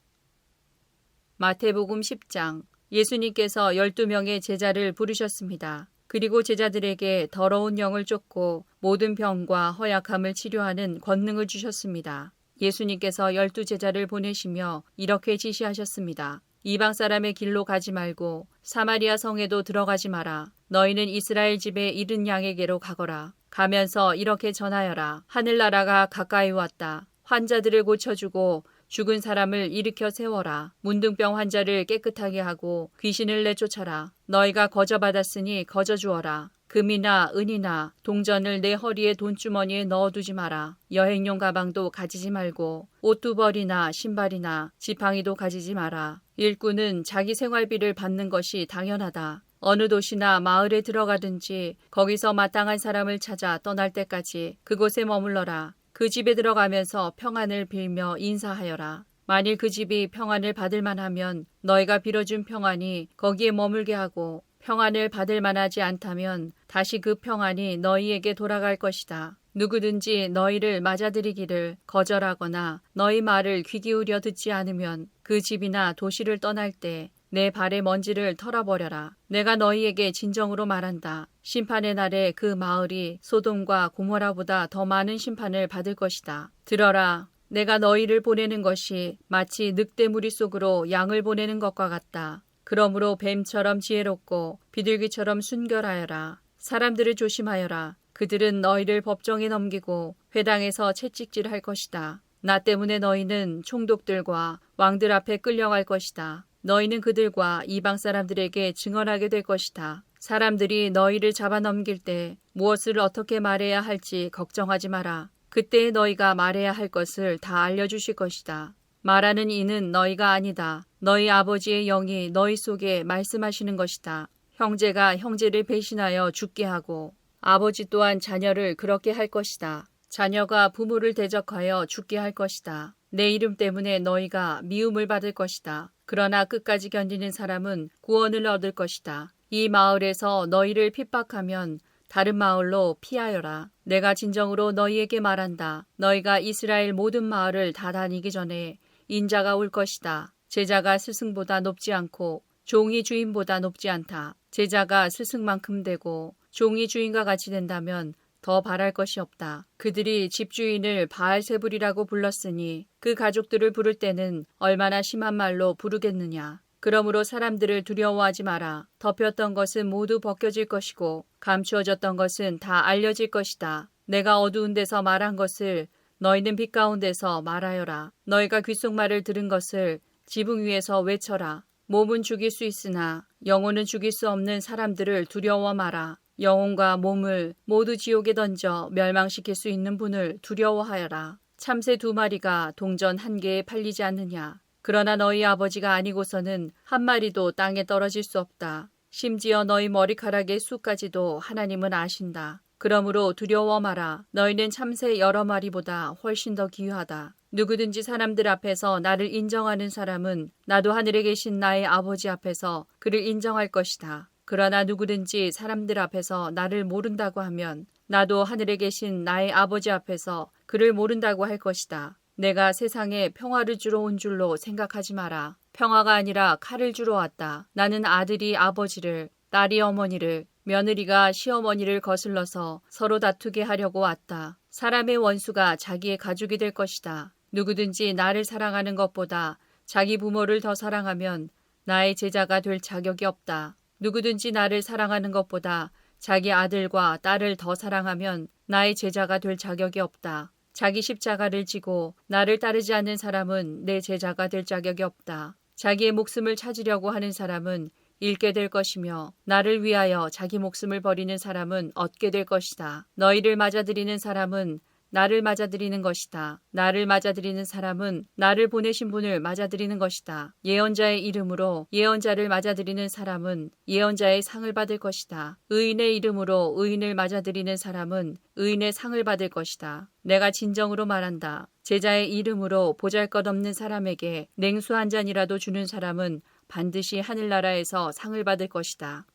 마태복음 10장. 예수님께서 12명의 제자를 부르셨습니다. 그리고 제자들에게 더러운 영을 쫓고 모든 병과 허약함을 치료하는 권능을 주셨습니다. 예수님께서 12제자를 보내시며 이렇게 지시하셨습니다. 이방 사람의 길로 가지 말고 사마리아 성에도 들어가지 마라. 너희는 이스라엘 집에 잃은 양에게로 가거라. 가면서 이렇게 전하여라. 하늘나라가 가까이 왔다. 환자들을 고쳐주고 죽은 사람을 일으켜 세워라. 문둥병 환자를 깨끗하게 하고 귀신을 내쫓아라. 너희가 거저받았으니 거저주어라. 금이나 은이나 동전을 내 허리에 돈주머니에 넣어두지 마라. 여행용 가방도 가지지 말고 옷두벌이나 신발이나 지팡이도 가지지 마라. 일꾼은 자기 생활비를 받는 것이 당연하다. 어느 도시나 마을에 들어가든지 거기서 마땅한 사람을 찾아 떠날 때까지 그곳에 머물러라. 그 집에 들어가면서 평안을 빌며 인사하여라. 만일 그 집이 평안을 받을 만하면 너희가 빌어준 평안이 거기에 머물게 하고 평안을 받을 만하지 않다면 다시 그 평안이 너희에게 돌아갈 것이다. 누구든지 너희를 맞아들이기를 거절하거나 너희 말을 귀 기울여 듣지 않으면 그 집이나 도시를 떠날 때 내 발의 먼지를 털어버려라. 내가 너희에게 진정으로 말한다. 심판의 날에 그 마을이 소돔과 고모라보다 더 많은 심판을 받을 것이다. 들어라. 내가 너희를 보내는 것이 마치 늑대 무리 속으로 양을 보내는 것과 같다. 그러므로 뱀처럼 지혜롭고 비둘기처럼 순결하여라. 사람들을 조심하여라. 그들은 너희를 법정에 넘기고 회당에서 채찍질할 것이다. 나 때문에 너희는 총독들과 왕들 앞에 끌려갈 것이다. 너희는 그들과 이방 사람들에게 증언하게 될 것이다. 사람들이 너희를 잡아 넘길 때 무엇을 어떻게 말해야 할지 걱정하지 마라. 그때 너희가 말해야 할 것을 다 알려주실 것이다. 말하는 이는 너희가 아니다. 너희 아버지의 영이 너희 속에 말씀하시는 것이다. 형제가 형제를 배신하여 죽게 하고 아버지 또한 자녀를 그렇게 할 것이다. 자녀가 부모를 대적하여 죽게 할 것이다. 내 이름 때문에 너희가 미움을 받을 것이다. 그러나 끝까지 견디는 사람은 구원을 얻을 것이다. 이 마을에서 너희를 핍박하면 다른 마을로 피하여라. 내가 진정으로 너희에게 말한다. 너희가 이스라엘 모든 마을을 다 다니기 전에 인자가 올 것이다. 제자가 스승보다 높지 않고 종이 주인보다 높지 않다. 제자가 스승만큼 되고 종이 주인과 같이 된다면 더 바랄 것이 없다. 그들이 집주인을 바알세불이라고 불렀으니 그 가족들을 부를 때는 얼마나 심한 말로 부르겠느냐. 그러므로 사람들을 두려워하지 마라. 덮였던 것은 모두 벗겨질 것이고 감추어졌던 것은 다 알려질 것이다. 내가 어두운 데서 말한 것을 너희는 빛 가운데서 말하여라. 너희가 귓속말을 들은 것을 지붕 위에서 외쳐라. 몸은 죽일 수 있으나 영혼은 죽일 수 없는 사람들을 두려워 마라. 영혼과 몸을 모두 지옥에 던져 멸망시킬 수 있는 분을 두려워하여라. 참새 2마리가 동전 1개에 팔리지 않느냐. 그러나 너희 아버지가 아니고서는 한 마리도 땅에 떨어질 수 없다. 심지어 너희 머리카락의 수까지도 하나님은 아신다. 그러므로 두려워 마라. 너희는 참새 여러 마리보다 훨씬 더 귀하다. 누구든지 사람들 앞에서 나를 인정하는 사람은 나도 하늘에 계신 나의 아버지 앞에서 그를 인정할 것이다. 그러나 누구든지 사람들 앞에서 나를 모른다고 하면 나도 하늘에 계신 나의 아버지 앞에서 그를 모른다고 할 것이다. 내가 세상에 평화를 주러 온 줄로 생각하지 마라. 평화가 아니라 칼을 주러 왔다. 나는 아들이 아버지를, 딸이 어머니를, 며느리가 시어머니를 거슬러서 서로 다투게 하려고 왔다. 사람의 원수가 자기의 가족이 될 것이다. 누구든지 나를 사랑하는 것보다 자기 부모를 더 사랑하면 나의 제자가 될 자격이 없다. 누구든지 나를 사랑하는 것보다 자기 아들과 딸을 더 사랑하면 나의 제자가 될 자격이 없다. 자기 십자가를 지고 나를 따르지 않는 사람은 내 제자가 될 자격이 없다. 자기의 목숨을 찾으려고 하는 사람은 잃게 될 것이며 나를 위하여 자기 목숨을 버리는 사람은 얻게 될 것이다. 너희를 맞아들이는 사람은 나를 맞아들이는 것이다. 나를 맞아들이는 사람은 나를 보내신 분을 맞아들이는 것이다. 예언자의 이름으로 예언자를 맞아들이는 사람은 예언자의 상을 받을 것이다. 의인의 이름으로 의인을 맞아들이는 사람은 의인의 상을 받을 것이다. 내가 진정으로 말한다. 제자의 이름으로 보잘것없는 사람에게 냉수 한 잔이라도 주는 사람은 반드시 하늘나라에서 상을 받을 것이다.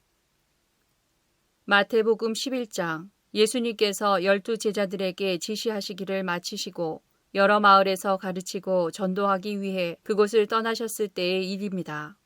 마태복음 11장. 예수님께서 12 제자들에게 지시하시기를 마치시고 여러 마을에서 가르치고 전도하기 위해 그곳을 떠나셨을 때의 일입니다.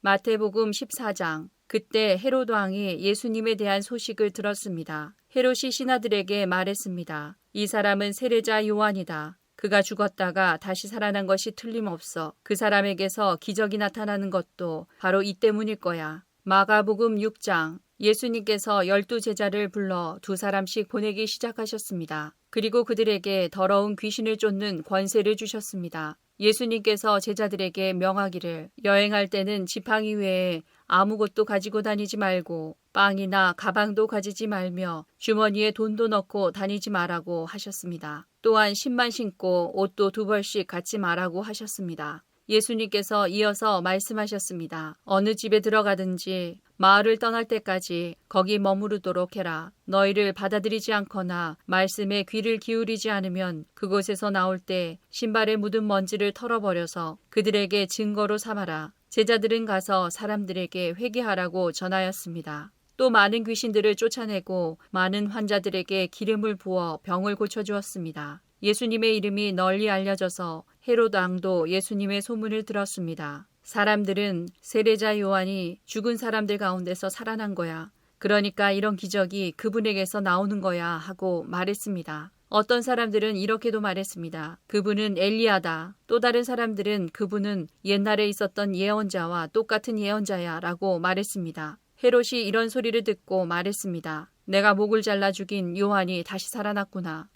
마태복음 14장. 그때 헤롯 왕이 예수님에 대한 소식을 들었습니다. 헤롯이 신하들에게 말했습니다. 이 사람은 세례자 요한이다. 그가 죽었다가 다시 살아난 것이 틀림없어. 그 사람에게서 기적이 나타나는 것도 바로 이 때문일 거야. 마가복음 6장. 예수님께서 12 제자를 불러 2사람씩 보내기 시작하셨습니다. 그리고 그들에게 더러운 귀신을 쫓는 권세를 주셨습니다. 예수님께서 제자들에게 명하기를 여행할 때는 지팡이 외에 아무것도 가지고 다니지 말고 빵이나 가방도 가지지 말며 주머니에 돈도 넣고 다니지 말라고 하셨습니다. 또한 신만 신고 옷도 2벌씩 갖지 말라고 하셨습니다. 예수님께서 이어서 말씀하셨습니다. 어느 집에 들어가든지 마을을 떠날 때까지 거기 머무르도록 해라. 너희를 받아들이지 않거나 말씀에 귀를 기울이지 않으면 그곳에서 나올 때 신발에 묻은 먼지를 털어버려서 그들에게 증거로 삼아라. 제자들은 가서 사람들에게 회개하라고 전하였습니다. 또 많은 귀신들을 쫓아내고 많은 환자들에게 기름을 부어 병을 고쳐주었습니다. 예수님의 이름이 널리 알려져서 헤롯 왕도 예수님의 소문을 들었습니다. 사람들은 세례자 요한이 죽은 사람들 가운데서 살아난 거야. 그러니까 이런 기적이 그분에게서 나오는 거야 하고 말했습니다. 어떤 사람들은 이렇게도 말했습니다. 그분은 엘리야다. 또 다른 사람들은 그분은 옛날에 있었던 예언자와 똑같은 예언자야 라고 말했습니다. 헤롯이 이런 소리를 듣고 말했습니다. 내가 목을 잘라 죽인 요한이 다시 살아났구나.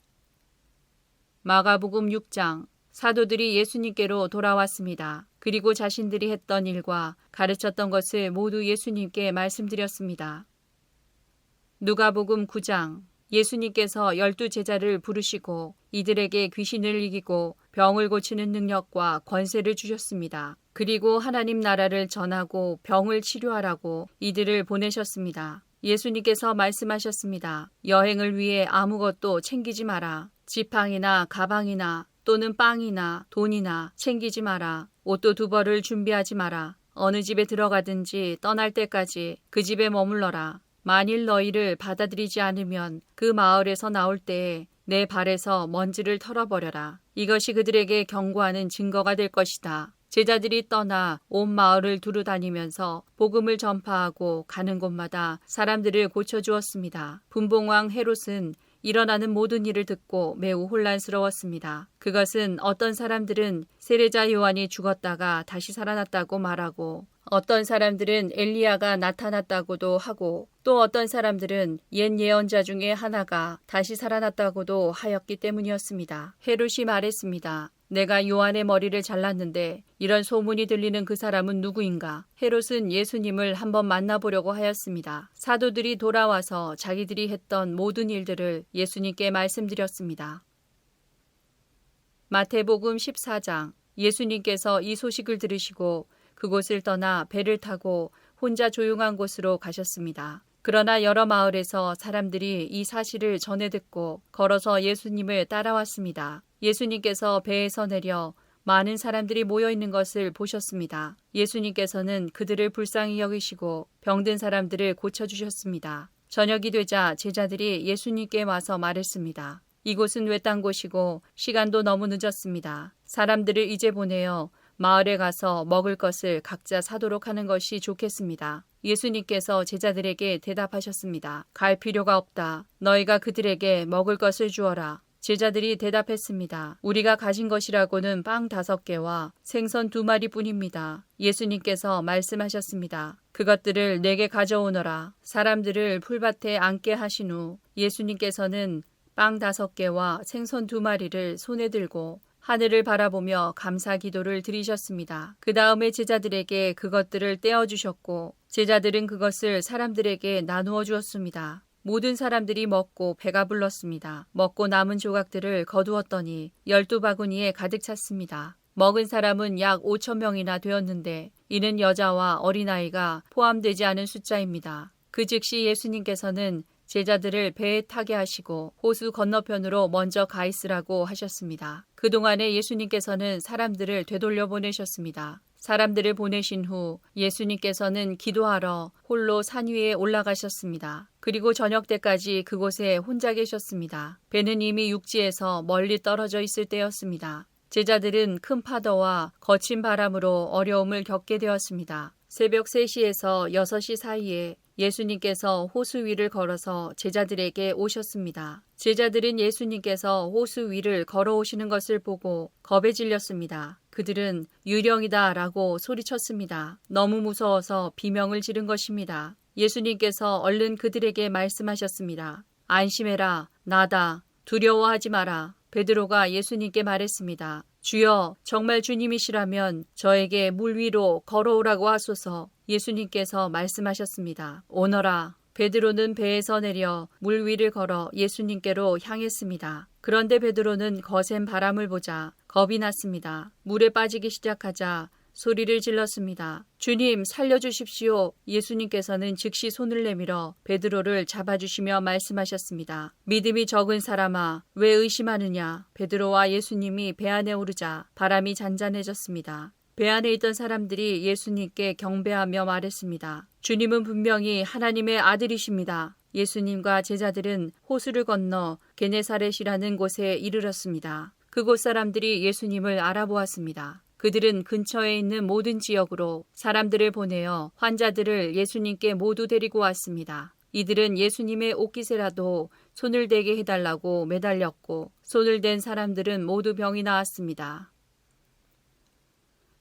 마가복음 6장. 사도들이 예수님께로 돌아왔습니다. 그리고 자신들이 했던 일과 가르쳤던 것을 모두 예수님께 말씀드렸습니다. 누가복음 9장. 예수님께서 12 제자를 부르시고 이들에게 귀신을 이기고 병을 고치는 능력과 권세를 주셨습니다. 그리고 하나님 나라를 전하고 병을 치료하라고 이들을 보내셨습니다. 예수님께서 말씀하셨습니다. 여행을 위해 아무것도 챙기지 마라. 지팡이나 가방이나 또는 빵이나 돈이나 챙기지 마라. 옷도 2벌을 준비하지 마라. 어느 집에 들어가든지 떠날 때까지 그 집에 머물러라. 만일 너희를 받아들이지 않으면 그 마을에서 나올 때에 내 발에서 먼지를 털어버려라. 이것이 그들에게 경고하는 증거가 될 것이다. 제자들이 떠나 온 마을을 두루 다니면서 복음을 전파하고 가는 곳마다 사람들을 고쳐주었습니다. 분봉왕 헤롯은 일어나는 모든 일을 듣고 매우 혼란스러웠습니다. 그것은 어떤 사람들은 세례자 요한이 죽었다가 다시 살아났다고 말하고 어떤 사람들은 엘리야가 나타났다고도 하고 또 어떤 사람들은 옛 예언자 중에 하나가 다시 살아났다고도 하였기 때문이었습니다. 헤롯이 말했습니다. 내가 요한의 머리를 잘랐는데 이런 소문이 들리는 그 사람은 누구인가? 헤롯은 예수님을 한번 만나보려고 하였습니다. 사도들이 돌아와서 자기들이 했던 모든 일들을 예수님께 말씀드렸습니다. 마태복음 14장. 예수님께서 이 소식을 들으시고 그곳을 떠나 배를 타고 혼자 조용한 곳으로 가셨습니다. 그러나 여러 마을에서 사람들이 이 사실을 전해 듣고 걸어서 예수님을 따라왔습니다. 예수님께서 배에서 내려 많은 사람들이 모여 있는 것을 보셨습니다. 예수님께서는 그들을 불쌍히 여기시고 병든 사람들을 고쳐주셨습니다. 저녁이 되자 제자들이 예수님께 와서 말했습니다. 이곳은 외딴 곳이고 시간도 너무 늦었습니다. 사람들을 이제 보내어 마을에 가서 먹을 것을 각자 사도록 하는 것이 좋겠습니다. 예수님께서 제자들에게 대답하셨습니다. 갈 필요가 없다. 너희가 그들에게 먹을 것을 주어라. 제자들이 대답했습니다. 우리가 가진 것이라고는 빵 5개와 생선 2마리 뿐입니다. 예수님께서 말씀하셨습니다. 그것들을 내게 가져오너라. 사람들을 풀밭에 앉게 하신 후 예수님께서는 빵 5개와 생선 2마리를 손에 들고 하늘을 바라보며 감사 기도를 드리셨습니다. 그 다음에 제자들에게 그것들을 떼어주셨고 제자들은 그것을 사람들에게 나누어 주었습니다. 모든 사람들이 먹고 배가 불렀습니다. 먹고 남은 조각들을 거두었더니 12바구니에 가득 찼습니다. 먹은 사람은 약 5,000명이나 되었는데 이는 여자와 어린아이가 포함되지 않은 숫자입니다. 그 즉시 예수님께서는 제자들을 배에 타게 하시고 호수 건너편으로 먼저 가 있으라고 하셨습니다. 그동안에 예수님께서는 사람들을 되돌려 보내셨습니다. 사람들을 보내신 후 예수님께서는 기도하러 홀로 산 위에 올라가셨습니다. 그리고 저녁 때까지 그곳에 혼자 계셨습니다. 배는 이미 육지에서 멀리 떨어져 있을 때였습니다. 제자들은 큰 파도와 거친 바람으로 어려움을 겪게 되었습니다. 새벽 3시에서 6시 사이에 예수님께서 호수 위를 걸어서 제자들에게 오셨습니다. 제자들은 예수님께서 호수 위를 걸어오시는 것을 보고 겁에 질렸습니다. 그들은 유령이다 라고 소리쳤습니다. 너무 무서워서 비명을 지른 것입니다. 예수님께서 얼른 그들에게 말씀하셨습니다. 안심해라. 나다. 두려워하지 마라. 베드로가 예수님께 말했습니다. 주여, 정말 주님이시라면 저에게 물 위로 걸어오라고 하소서. 예수님께서 말씀하셨습니다. 오너라. 베드로는 배에서 내려 물 위를 걸어 예수님께로 향했습니다. 그런데 베드로는 거센 바람을 보자 겁이 났습니다. 물에 빠지기 시작하자 소리를 질렀습니다. 주님, 살려주십시오. 예수님께서는 즉시 손을 내밀어 베드로를 잡아주시며 말씀하셨습니다. 믿음이 적은 사람아, 왜 의심하느냐? 베드로와 예수님이 배 안에 오르자 바람이 잔잔해졌습니다. 배 안에 있던 사람들이 예수님께 경배하며 말했습니다. 주님은 분명히 하나님의 아들이십니다. 예수님과 제자들은 호수를 건너 게네사렛이라는 곳에 이르렀습니다. 그곳 사람들이 예수님을 알아보았습니다. 그들은 근처에 있는 모든 지역으로 사람들을 보내어 환자들을 예수님께 모두 데리고 왔습니다. 이들은 예수님의 옷깃에라도 손을 대게 해달라고 매달렸고 손을 댄 사람들은 모두 병이 나았습니다.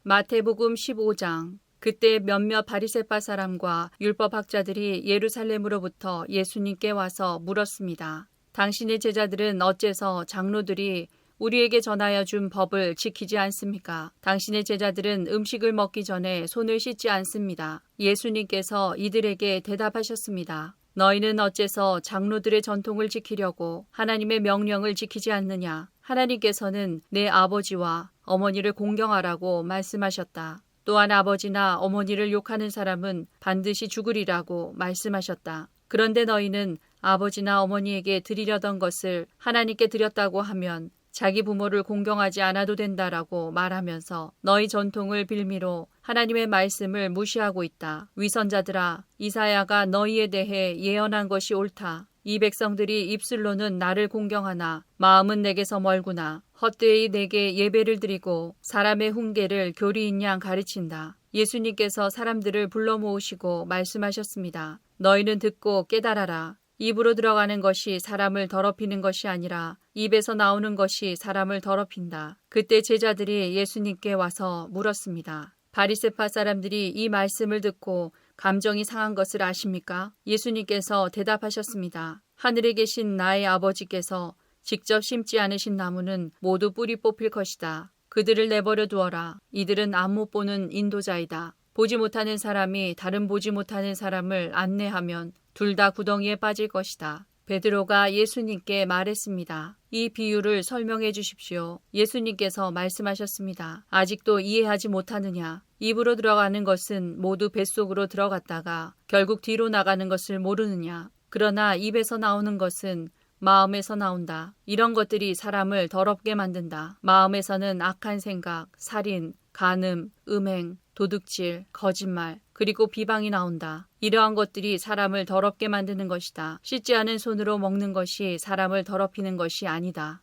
마태복음 15장. 그때 몇몇 바리새파 사람과 율법학자들이 예루살렘으로부터 예수님께 와서 물었습니다. 당신의 제자들은 어째서 장로들이 우리에게 전하여 준 법을 지키지 않습니까? 당신의 제자들은 음식을 먹기 전에 손을 씻지 않습니다. 예수님께서 이들에게 대답하셨습니다. 너희는 어째서 장로들의 전통을 지키려고 하나님의 명령을 지키지 않느냐? 하나님께서는 내 아버지와 어머니를 공경하라고 말씀하셨다. 또한 아버지나 어머니를 욕하는 사람은 반드시 죽으리라고 말씀하셨다. 그런데 너희는 아버지나 어머니에게 드리려던 것을 하나님께 드렸다고 하면 자기 부모를 공경하지 않아도 된다라고 말하면서 너희 전통을 빌미로 하나님의 말씀을 무시하고 있다. 위선자들아, 이사야가 너희에 대해 예언한 것이 옳다. 이 백성들이 입술로는 나를 공경하나 마음은 내게서 멀구나. 헛되이 내게 예배를 드리고 사람의 훈계를 교리인 양 가르친다. 예수님께서 사람들을 불러 모으시고 말씀하셨습니다. 너희는 듣고 깨달아라. 입으로 들어가는 것이 사람을 더럽히는 것이 아니라 입에서 나오는 것이 사람을 더럽힌다. 그때 제자들이 예수님께 와서 물었습니다. 바리새파 사람들이 이 말씀을 듣고 감정이 상한 것을 아십니까? 예수님께서 대답하셨습니다. 하늘에 계신 나의 아버지께서 직접 심지 않으신 나무는 모두 뿌리 뽑힐 것이다. 그들을 내버려 두어라. 이들은 안 못 보는 인도자이다. 보지 못하는 사람이 다른 보지 못하는 사람을 안내하면 둘 다 구덩이에 빠질 것이다. 베드로가 예수님께 말했습니다. 이 비유를 설명해 주십시오. 예수님께서 말씀하셨습니다. 아직도 이해하지 못하느냐? 입으로 들어가는 것은 모두 뱃속으로 들어갔다가 결국 뒤로 나가는 것을 모르느냐? 그러나 입에서 나오는 것은 마음에서 나온다. 이런 것들이 사람을 더럽게 만든다. 마음에서는 악한 생각, 살인, 간음, 음행, 도둑질, 거짓말, 그리고 비방이 나온다. 이러한 것들이 사람을 더럽게 만드는 것이다. 씻지 않은 손으로 먹는 것이 사람을 더럽히는 것이 아니다.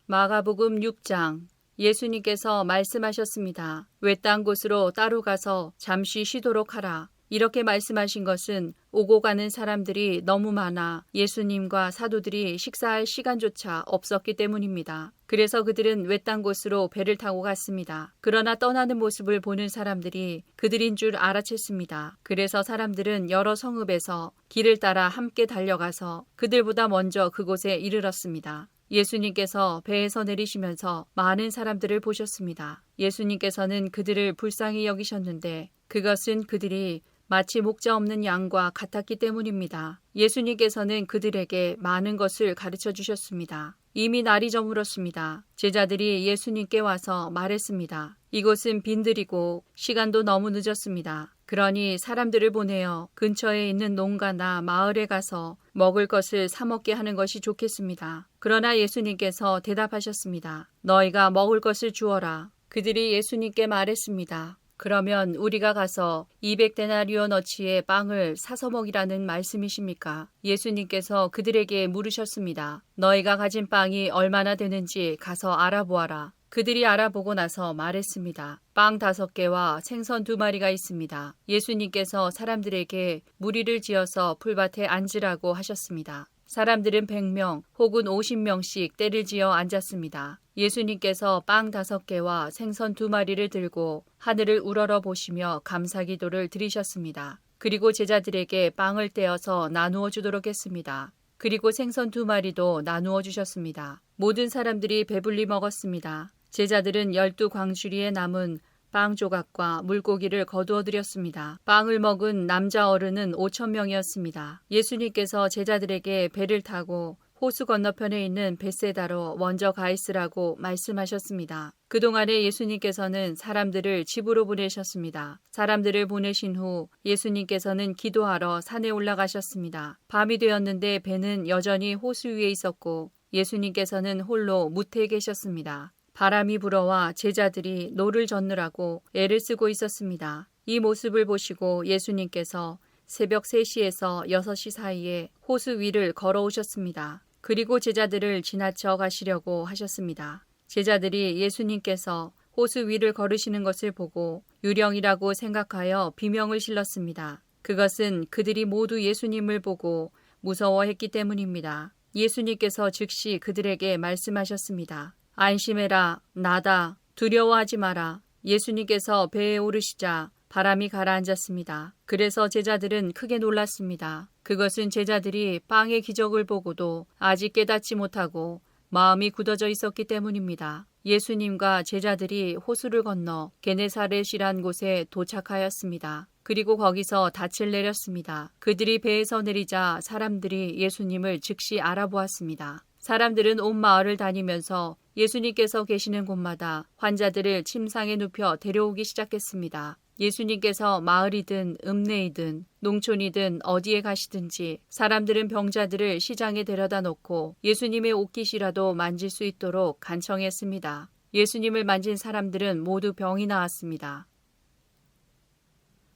마가복음 6장. 예수님께서 말씀하셨습니다. 외딴 곳으로 따로 가서 잠시 쉬도록 하라. 이렇게 말씀하신 것은 오고 가는 사람들이 너무 많아 예수님과 사도들이 식사할 시간조차 없었기 때문입니다. 그래서 그들은 외딴 곳으로 배를 타고 갔습니다. 그러나 떠나는 모습을 보는 사람들이 그들인 줄 알아챘습니다. 그래서 사람들은 여러 성읍에서 길을 따라 함께 달려가서 그들보다 먼저 그곳에 이르렀습니다. 예수님께서 배에서 내리시면서 많은 사람들을 보셨습니다. 예수님께서는 그들을 불쌍히 여기셨는데 그것은 그들이 마치 목자 없는 양과 같았기 때문입니다. 예수님께서는 그들에게 많은 것을 가르쳐 주셨습니다. 이미 날이 저물었습니다. 제자들이 예수님께 와서 말했습니다. 이곳은 빈들이고 시간도 너무 늦었습니다. 그러니 사람들을 보내어 근처에 있는 농가나 마을에 가서 먹을 것을 사 먹게 하는 것이 좋겠습니다. 그러나 예수님께서 대답하셨습니다. 너희가 먹을 것을 주어라. 그들이 예수님께 말했습니다. 그러면 우리가 가서 200데나리온어치의 빵을 사서 먹이라는 말씀이십니까? 예수님께서 그들에게 물으셨습니다. 너희가 가진 빵이 얼마나 되는지 가서 알아보아라. 그들이 알아보고 나서 말했습니다. 빵 5개와 생선 2마리가 있습니다. 예수님께서 사람들에게 무리를 지어서 풀밭에 앉으라고 하셨습니다. 사람들은 100명 혹은 50명씩 떼를 지어 앉았습니다. 예수님께서 빵 5개와 생선 2마리를 들고 하늘을 우러러 보시며 감사기도를 드리셨습니다. 그리고 제자들에게 빵을 떼어서 나누어 주도록 했습니다. 그리고 생선 2마리도 나누어 주셨습니다. 모든 사람들이 배불리 먹었습니다. 제자들은 12광주리에 남은 빵 조각과 물고기를 거두어 드렸습니다. 빵을 먹은 남자 어른은 5,000명이었습니다. 예수님께서 제자들에게 배를 타고 호수 건너편에 있는 벳세다로 먼저 가 있으라고 말씀하셨습니다. 그동안에 예수님께서는 사람들을 집으로 보내셨습니다. 사람들을 보내신 후 예수님께서는 기도하러 산에 올라가셨습니다. 밤이 되었는데 배는 여전히 호수 위에 있었고 예수님께서는 홀로 무태에 계셨습니다. 바람이 불어와 제자들이 노를 젓느라고 애를 쓰고 있었습니다. 이 모습을 보시고 예수님께서 새벽 3시에서 6시 사이에 호수 위를 걸어오셨습니다. 그리고 제자들을 지나쳐 가시려고 하셨습니다. 제자들이 예수님께서 호수 위를 걸으시는 것을 보고 유령이라고 생각하여 비명을 질렀습니다. 그것은 그들이 모두 예수님을 보고 무서워했기 때문입니다. 예수님께서 즉시 그들에게 말씀하셨습니다. 안심해라, 나다, 두려워하지 마라. 예수님께서 배에 오르시자 바람이 가라앉았습니다. 그래서 제자들은 크게 놀랐습니다. 그것은 제자들이 빵의 기적을 보고도 아직 깨닫지 못하고 마음이 굳어져 있었기 때문입니다. 예수님과 제자들이 호수를 건너 게네사렛이란 곳에 도착하였습니다. 그리고 거기서 닻을 내렸습니다. 그들이 배에서 내리자 사람들이 예수님을 즉시 알아보았습니다. 사람들은 온 마을을 다니면서 예수님께서 계시는 곳마다 환자들을 침상에 눕혀 데려오기 시작했습니다. 예수님께서 마을이든 읍내이든 농촌이든 어디에 가시든지 사람들은 병자들을 시장에 데려다 놓고 예수님의 옷깃이라도 만질 수 있도록 간청했습니다. 예수님을 만진 사람들은 모두 병이 나았습니다.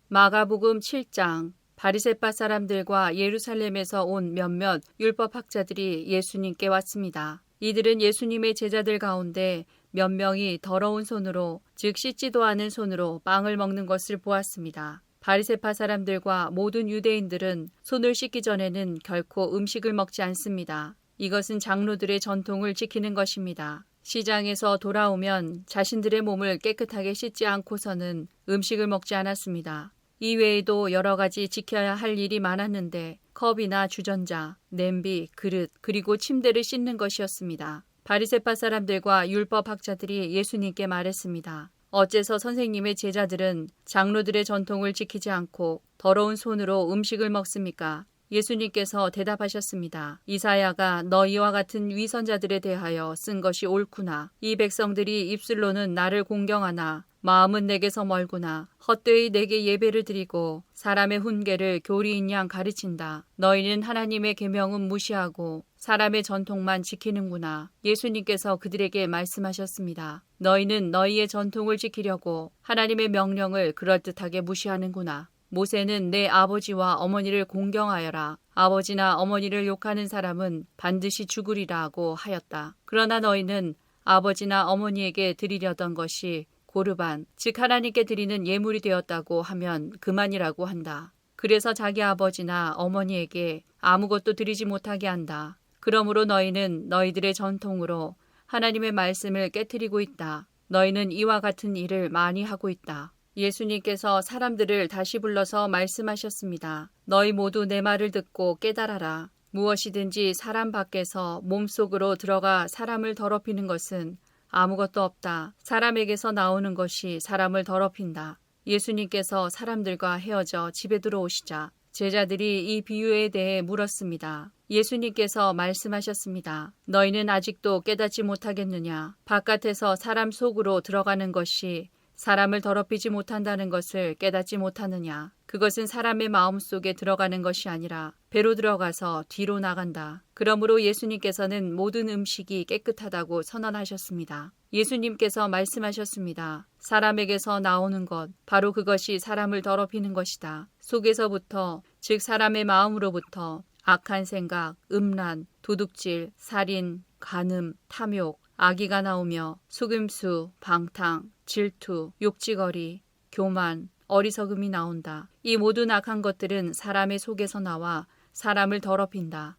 마가복음 7장. 바리새파 사람들과 예루살렘에서 온 몇몇 율법학자들이 예수님께 왔습니다. 이들은 예수님의 제자들 가운데 몇 명이 더러운 손으로, 즉 씻지도 않은 손으로 빵을 먹는 것을 보았습니다. 바리새파 사람들과 모든 유대인들은 손을 씻기 전에는 결코 음식을 먹지 않습니다. 이것은 장로들의 전통을 지키는 것입니다. 시장에서 돌아오면 자신들의 몸을 깨끗하게 씻지 않고서는 음식을 먹지 않았습니다. 이외에도 여러 가지 지켜야 할 일이 많았는데 컵이나 주전자, 냄비, 그릇, 그리고 침대를 씻는 것이었습니다. 바리새파 사람들과 율법 학자들이 예수님께 말했습니다. 어째서 선생님의 제자들은 장로들의 전통을 지키지 않고 더러운 손으로 음식을 먹습니까? 예수님께서 대답하셨습니다. 이사야가 너희와 같은 위선자들에 대하여 쓴 것이 옳구나. 이 백성들이 입술로는 나를 공경하나 마음은 내게서 멀구나. 헛되이 내게 예배를 드리고 사람의 훈계를 교리인 양 가르친다. 너희는 하나님의 계명은 무시하고 사람의 전통만 지키는구나. 예수님께서 그들에게 말씀하셨습니다. 너희는 너희의 전통을 지키려고 하나님의 명령을 그럴듯하게 무시하는구나. 모세는 내 아버지와 어머니를 공경하여라. 아버지나 어머니를 욕하는 사람은 반드시 죽으리라고 하였다. 그러나 너희는 아버지나 어머니에게 드리려던 것이 고르반, 즉 하나님께 드리는 예물이 되었다고 하면 그만이라고 한다. 그래서 자기 아버지나 어머니에게 아무것도 드리지 못하게 한다. 그러므로 너희는 너희들의 전통으로 하나님의 말씀을 깨트리고 있다. 너희는 이와 같은 일을 많이 하고 있다. 예수님께서 사람들을 다시 불러서 말씀하셨습니다. 너희 모두 내 말을 듣고 깨달아라. 무엇이든지 사람 밖에서 몸속으로 들어가 사람을 더럽히는 것은 아무것도 없다. 사람에게서 나오는 것이 사람을 더럽힌다. 예수님께서 사람들과 헤어져 집에 들어오시자 제자들이 이 비유에 대해 물었습니다. 예수님께서 말씀하셨습니다. 너희는 아직도 깨닫지 못하겠느냐? 바깥에서 사람 속으로 들어가는 것이 사람을 더럽히지 못한다는 것을 깨닫지 못하느냐? 그것은 사람의 마음 속에 들어가는 것이 아니라 배로 들어가서 뒤로 나간다. 그러므로 예수님께서는 모든 음식이 깨끗하다고 선언하셨습니다. 예수님께서 말씀하셨습니다. 사람에게서 나오는 것, 바로 그것이 사람을 더럽히는 것이다. 속에서부터, 즉 사람의 마음으로부터 악한 생각, 음란, 도둑질, 살인, 간음, 탐욕, 악의가 나오며 속임수, 방탕, 질투, 욕지거리, 교만, 어리석음이 나온다. 이 모든 악한 것들은 사람의 속에서 나와 사람을 더럽힌다.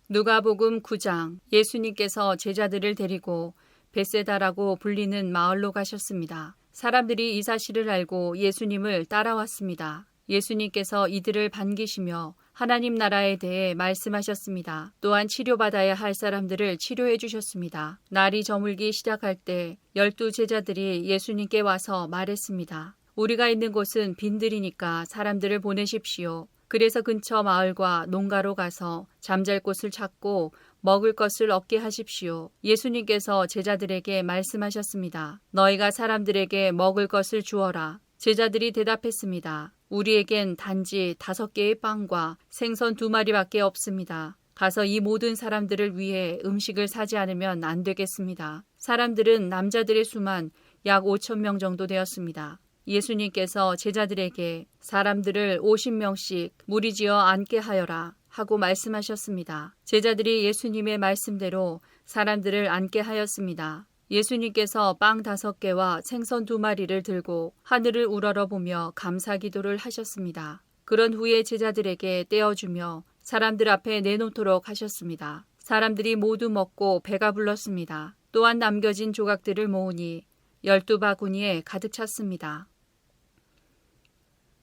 누가복음 9장. 예수님께서 제자들을 데리고 벳세다라고 불리는 마을로 가셨습니다. 사람들이 이 사실을 알고 예수님을 따라왔습니다. 예수님께서 이들을 반기시며 하나님 나라에 대해 말씀하셨습니다. 또한 치료받아야 할 사람들을 치료해 주셨습니다. 날이 저물기 시작할 때 12 제자들이 예수님께 와서 말했습니다. 우리가 있는 곳은 빈들이니까 사람들을 보내십시오. 그래서 근처 마을과 농가로 가서 잠잘 곳을 찾고 먹을 것을 얻게 하십시오. 예수님께서 제자들에게 말씀하셨습니다. 너희가 사람들에게 먹을 것을 주어라. 제자들이 대답했습니다. 우리에겐 단지 5개의 빵과 생선 2마리밖에 없습니다. 가서 이 모든 사람들을 위해 음식을 사지 않으면 안 되겠습니다. 사람들은 남자들의 수만 약 5,000명 정도 되었습니다. 예수님께서 제자들에게 사람들을 50명씩 무리지어 앉게 하여라 하고 말씀하셨습니다. 제자들이 예수님의 말씀대로 사람들을 앉게 하였습니다. 예수님께서 빵 5개와 생선 2마리를 들고 하늘을 우러러보며 감사기도를 하셨습니다. 그런 후에 제자들에게 떼어주며 사람들 앞에 내놓도록 하셨습니다. 사람들이 모두 먹고 배가 불렀습니다. 또한 남겨진 조각들을 모으니 12바구니에 가득 찼습니다.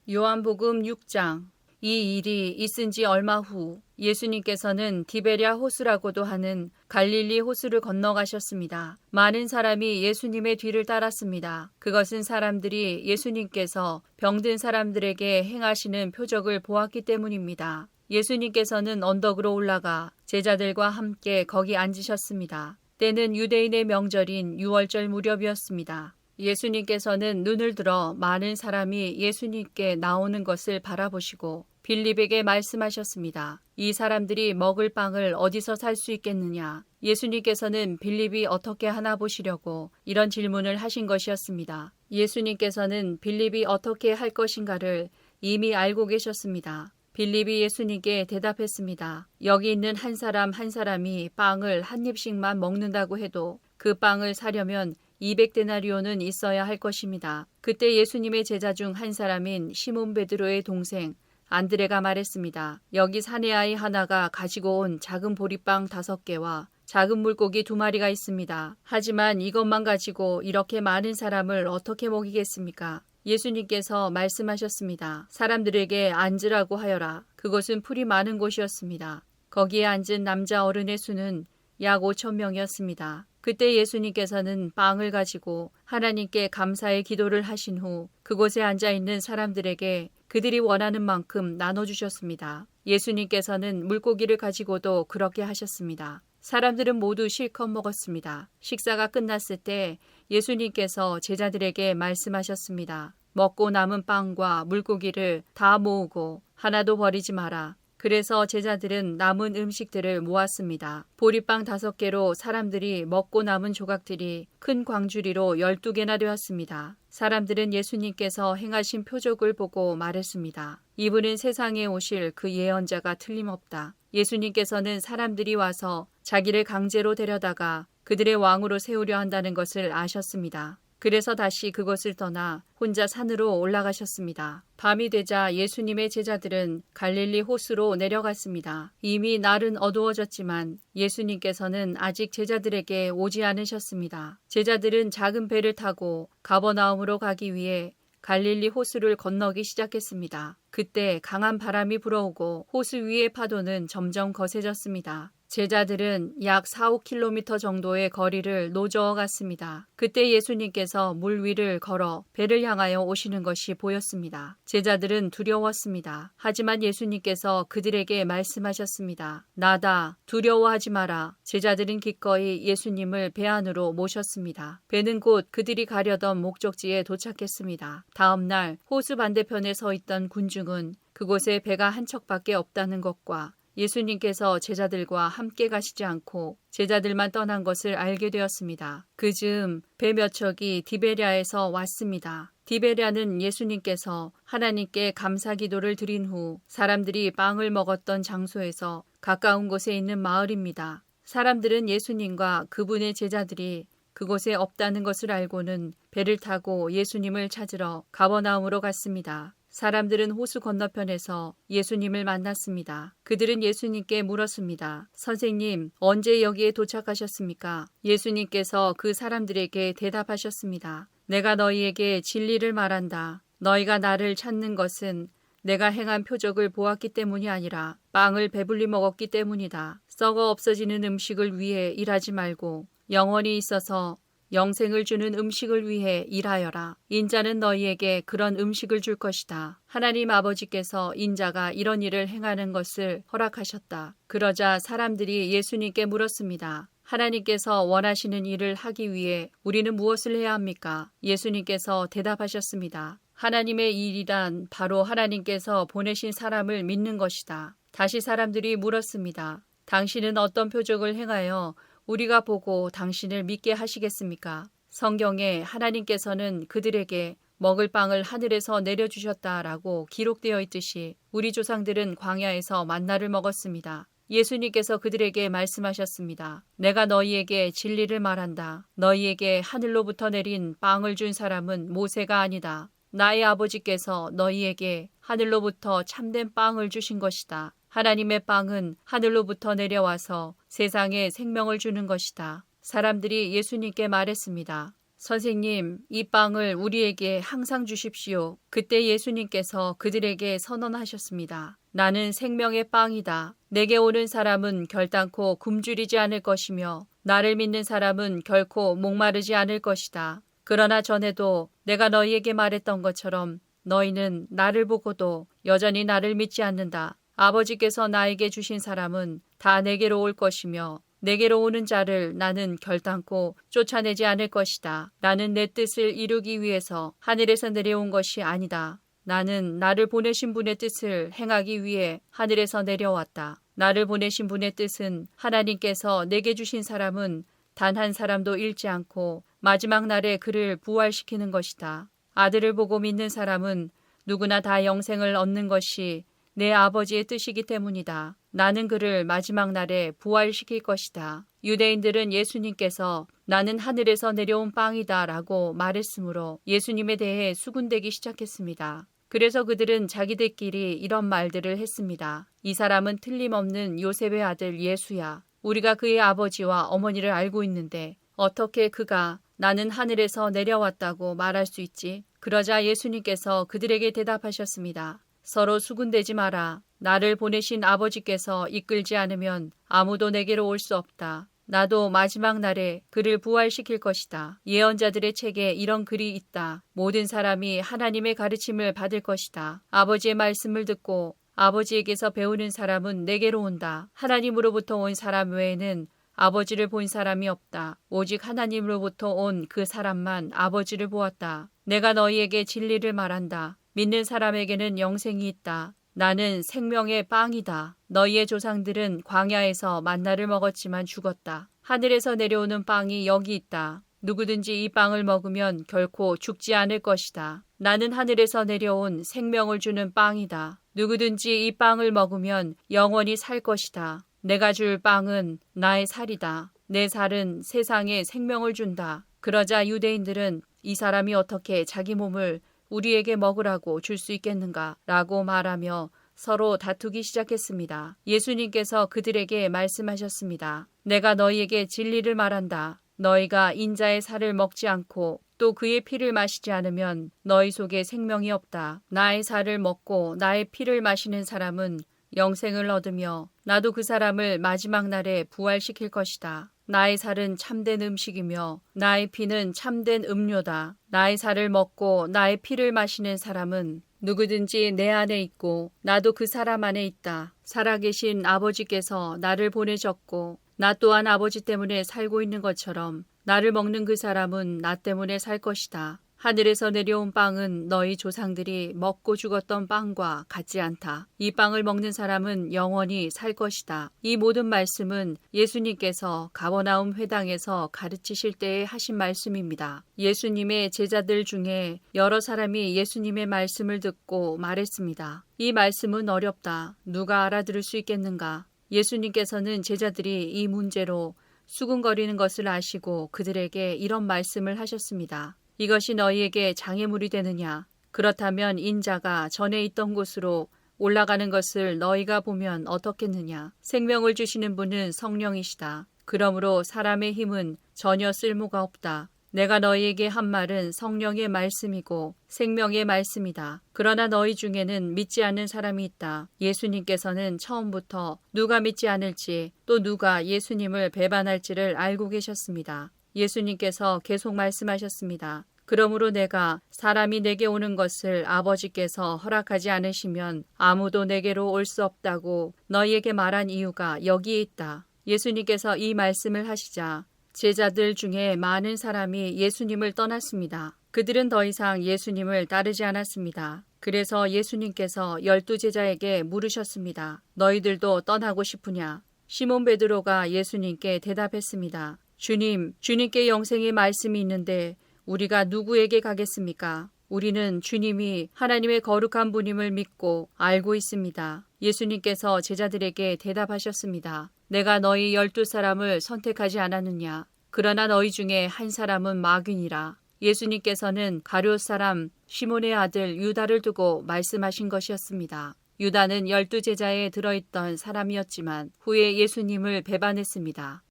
요한복음 6장. 이 일이 있은 지 얼마 후 예수님께서는 디베랴 호수라고도 하는 갈릴리 호수를 건너가셨습니다. 많은 사람이 예수님의 뒤를 따랐습니다. 그것은 사람들이 예수님께서 병든 사람들에게 행하시는 표적을 보았기 때문입니다. 예수님께서는 언덕으로 올라가 제자들과 함께 거기 앉으셨습니다. 때는 유대인의 명절인 유월절 무렵이었습니다. 예수님께서는 눈을 들어 많은 사람이 예수님께 나오는 것을 바라보시고 빌립에게 말씀하셨습니다. 이 사람들이 먹을 빵을 어디서 살 수 있겠느냐? 예수님께서는 빌립이 어떻게 하나 보시려고 이런 질문을 하신 것이었습니다. 예수님께서는 빌립이 어떻게 할 것인가를 이미 알고 계셨습니다. 빌립이 예수님께 대답했습니다. 여기 있는 한 사람 한 사람이 빵을 한 입씩만 먹는다고 해도 그 빵을 사려면 200데나리온은 있어야 할 것입니다. 그때 예수님의 제자 중 한 사람인 시몬 베드로의 동생 안드레가 말했습니다. 여기 사내아이 하나가 가지고 온 작은 보리빵 5개와 작은 물고기 2마리가 있습니다. 하지만 이것만 가지고 이렇게 많은 사람을 어떻게 먹이겠습니까? 예수님께서 말씀하셨습니다. 사람들에게 앉으라고 하여라. 그곳은 풀이 많은 곳이었습니다. 거기에 앉은 남자 어른의 수는 약 5천 명이었습니다. 그때 예수님께서는 빵을 가지고 하나님께 감사의 기도를 하신 후 그곳에 앉아 있는 사람들에게 그들이 원하는 만큼 나눠주셨습니다. 예수님께서는 물고기를 가지고도 그렇게 하셨습니다. 사람들은 모두 실컷 먹었습니다. 식사가 끝났을 때 예수님께서 제자들에게 말씀하셨습니다. 먹고 남은 빵과 물고기를 다 모으고 하나도 버리지 마라. 그래서 제자들은 남은 음식들을 모았습니다. 보리빵 5개로 사람들이 먹고 남은 조각들이 큰 광주리로 12개나 되었습니다. 사람들은 예수님께서 행하신 표적을 보고 말했습니다. 이분은 세상에 오실 그 예언자가 틀림없다. 예수님께서는 사람들이 와서 자기를 강제로 데려다가 그들의 왕으로 세우려 한다는 것을 아셨습니다. 그래서 다시 그것을 떠나 혼자 산으로 올라가셨습니다. 밤이 되자 예수님의 제자들은 갈릴리 호수로 내려갔습니다. 이미 날은 어두워졌지만 예수님께서는 아직 제자들에게 오지 않으셨습니다. 제자들은 작은 배를 타고 가버나움으로 가기 위해 갈릴리 호수를 건너기 시작했습니다. 그때 강한 바람이 불어오고 호수 위의 파도는 점점 거세졌습니다. 제자들은 약 4-5km 정도의 거리를 노저어 갔습니다. 그때 예수님께서 물 위를 걸어 배를 향하여 오시는 것이 보였습니다. 제자들은 두려웠습니다. 하지만 예수님께서 그들에게 말씀하셨습니다. 나다, 두려워하지 마라. 제자들은 기꺼이 예수님을 배 안으로 모셨습니다. 배는 곧 그들이 가려던 목적지에 도착했습니다. 다음 날 호수 반대편에 서 있던 군중은 그곳에 배가 한 척밖에 없다는 것과 예수님께서 제자들과 함께 가시지 않고 제자들만 떠난 것을 알게 되었습니다. 그즈음 배 몇 척이 디베랴에서 왔습니다. 디베랴는 예수님께서 하나님께 감사 기도를 드린 후 사람들이 빵을 먹었던 장소에서 가까운 곳에 있는 마을입니다. 사람들은 예수님과 그분의 제자들이 그곳에 없다는 것을 알고는 배를 타고 예수님을 찾으러 가버나움으로 갔습니다. 사람들은 호수 건너편에서 예수님을 만났습니다. 그들은 예수님께 물었습니다. 선생님, 언제 여기에 도착하셨습니까? 예수님께서 그 사람들에게 대답하셨습니다. 내가 너희에게 진리를 말한다. 너희가 나를 찾는 것은 내가 행한 표적을 보았기 때문이 아니라 빵을 배불리 먹었기 때문이다. 썩어 없어지는 음식을 위해 일하지 말고 영원히 있어서 영생을 주는 음식을 위해 일하여라. 인자는 너희에게 그런 음식을 줄 것이다. 하나님 아버지께서 인자가 이런 일을 행하는 것을 허락하셨다. 그러자 사람들이 예수님께 물었습니다. 하나님께서 원하시는 일을 하기 위해 우리는 무엇을 해야 합니까? 예수님께서 대답하셨습니다. 하나님의 일이란 바로 하나님께서 보내신 사람을 믿는 것이다. 다시 사람들이 물었습니다. 당신은 어떤 표적을 행하여 우리가 보고 당신을 믿게 하시겠습니까? 성경에 하나님께서는 그들에게 먹을 빵을 하늘에서 내려주셨다라고 기록되어 있듯이 우리 조상들은 광야에서 만나를 먹었습니다. 예수님께서 그들에게 말씀하셨습니다. 내가 너희에게 진리를 말한다. 너희에게 하늘로부터 내린 빵을 준 사람은 모세가 아니다. 나의 아버지께서 너희에게 하늘로부터 참된 빵을 주신 것이다. 하나님의 빵은 하늘로부터 내려와서 세상에 생명을 주는 것이다. 사람들이 예수님께 말했습니다. 선생님, 이 빵을 우리에게 항상 주십시오. 그때 예수님께서 그들에게 선언하셨습니다. 나는 생명의 빵이다. 내게 오는 사람은 결단코 굶주리지 않을 것이며 나를 믿는 사람은 결코 목마르지 않을 것이다. 그러나 전에도 내가 너희에게 말했던 것처럼 너희는 나를 보고도 여전히 나를 믿지 않는다. 아버지께서 나에게 주신 사람은 다 내게로 올 것이며 내게로 오는 자를 나는 결단코 쫓아내지 않을 것이다. 나는 내 뜻을 이루기 위해서 하늘에서 내려온 것이 아니다. 나는 나를 보내신 분의 뜻을 행하기 위해 하늘에서 내려왔다. 나를 보내신 분의 뜻은 하나님께서 내게 주신 사람은 단 한 사람도 잃지 않고 마지막 날에 그를 부활시키는 것이다. 아들을 보고 믿는 사람은 누구나 다 영생을 얻는 것이 내 아버지의 뜻이기 때문이다. 나는 그를 마지막 날에 부활시킬 것이다. 유대인들은 예수님께서 나는 하늘에서 내려온 빵이다 라고 말했으므로 예수님에 대해 수군대기 시작했습니다. 그래서 그들은 자기들끼리 이런 말들을 했습니다. 이 사람은 틀림없는 요셉의 아들 예수야. 우리가 그의 아버지와 어머니를 알고 있는데 어떻게 그가 나는 하늘에서 내려왔다고 말할 수 있지? 그러자 예수님께서 그들에게 대답하셨습니다. 서로 수군대지 마라. 나를 보내신 아버지께서 이끌지 않으면 아무도 내게로 올 수 없다. 나도 마지막 날에 그를 부활시킬 것이다. 예언자들의 책에 이런 글이 있다. 모든 사람이 하나님의 가르침을 받을 것이다. 아버지의 말씀을 듣고 아버지에게서 배우는 사람은 내게로 온다. 하나님으로부터 온 사람 외에는 아버지를 본 사람이 없다. 오직 하나님으로부터 온 그 사람만 아버지를 보았다. 내가 너희에게 진리를 말한다. 믿는 사람에게는 영생이 있다. 나는 생명의 빵이다. 너희의 조상들은 광야에서 만나를 먹었지만 죽었다. 하늘에서 내려오는 빵이 여기 있다. 누구든지 이 빵을 먹으면 결코 죽지 않을 것이다. 나는 하늘에서 내려온 생명을 주는 빵이다. 누구든지 이 빵을 먹으면 영원히 살 것이다. 내가 줄 빵은 나의 살이다. 내 살은 세상에 생명을 준다. 그러자 유대인들은 이 사람이 어떻게 자기 몸을 우리에게 먹으라고 줄 수 있겠는가? 라고 말하며 서로 다투기 시작했습니다. 예수님께서 그들에게 말씀하셨습니다. 내가 너희에게 진리를 말한다. 너희가 인자의 살을 먹지 않고 또 그의 피를 마시지 않으면 너희 속에 생명이 없다. 나의 살을 먹고 나의 피를 마시는 사람은 영생을 얻으며 나도 그 사람을 마지막 날에 부활시킬 것이다. 나의 살은 참된 음식이며 나의 피는 참된 음료다. 나의 살을 먹고 나의 피를 마시는 사람은 누구든지 내 안에 있고 나도 그 사람 안에 있다. 살아계신 아버지께서 나를 보내셨고 나 또한 아버지 때문에 살고 있는 것처럼 나를 먹는 그 사람은 나 때문에 살 것이다. 하늘에서 내려온 빵은 너희 조상들이 먹고 죽었던 빵과 같지 않다. 이 빵을 먹는 사람은 영원히 살 것이다. 이 모든 말씀은 예수님께서 가버나움 회당에서 가르치실 때에 하신 말씀입니다. 예수님의 제자들 중에 여러 사람이 예수님의 말씀을 듣고 말했습니다. 이 말씀은 어렵다. 누가 알아들을 수 있겠는가? 예수님께서는 제자들이 이 문제로 수군거리는 것을 아시고 그들에게 이런 말씀을 하셨습니다. 이것이 너희에게 장애물이 되느냐? 그렇다면 인자가 전에 있던 곳으로 올라가는 것을 너희가 보면 어떻겠느냐? 생명을 주시는 분은 성령이시다. 그러므로 사람의 힘은 전혀 쓸모가 없다. 내가 너희에게 한 말은 성령의 말씀이고 생명의 말씀이다. 그러나 너희 중에는 믿지 않는 사람이 있다. 예수님께서는 처음부터 누가 믿지 않을지 또 누가 예수님을 배반할지를 알고 계셨습니다. 예수님께서 계속 말씀하셨습니다. 그러므로 내가 사람이 내게 오는 것을 아버지께서 허락하지 않으시면 아무도 내게로 올 수 없다고 너희에게 말한 이유가 여기에 있다. 예수님께서 이 말씀을 하시자 제자들 중에 많은 사람이 예수님을 떠났습니다. 그들은 더 이상 예수님을 따르지 않았습니다. 그래서 예수님께서 12제자에게 물으셨습니다. 너희들도 떠나고 싶으냐? 시몬 베드로가 예수님께 대답했습니다. 주님, 주님께 영생의 말씀이 있는데 우리가 누구에게 가겠습니까? 우리는 주님이 하나님의 거룩한 분임을 믿고 알고 있습니다. 예수님께서 제자들에게 대답하셨습니다. 내가 너희 12사람을 선택하지 않았느냐? 그러나 너희 중에 한 사람은 마귀니라. 예수님께서는 가룟 사람 시몬의 아들 유다를 두고 말씀하신 것이었습니다. 유다는 12제자에 들어있던 사람이었지만 후에 예수님을 배반했습니다.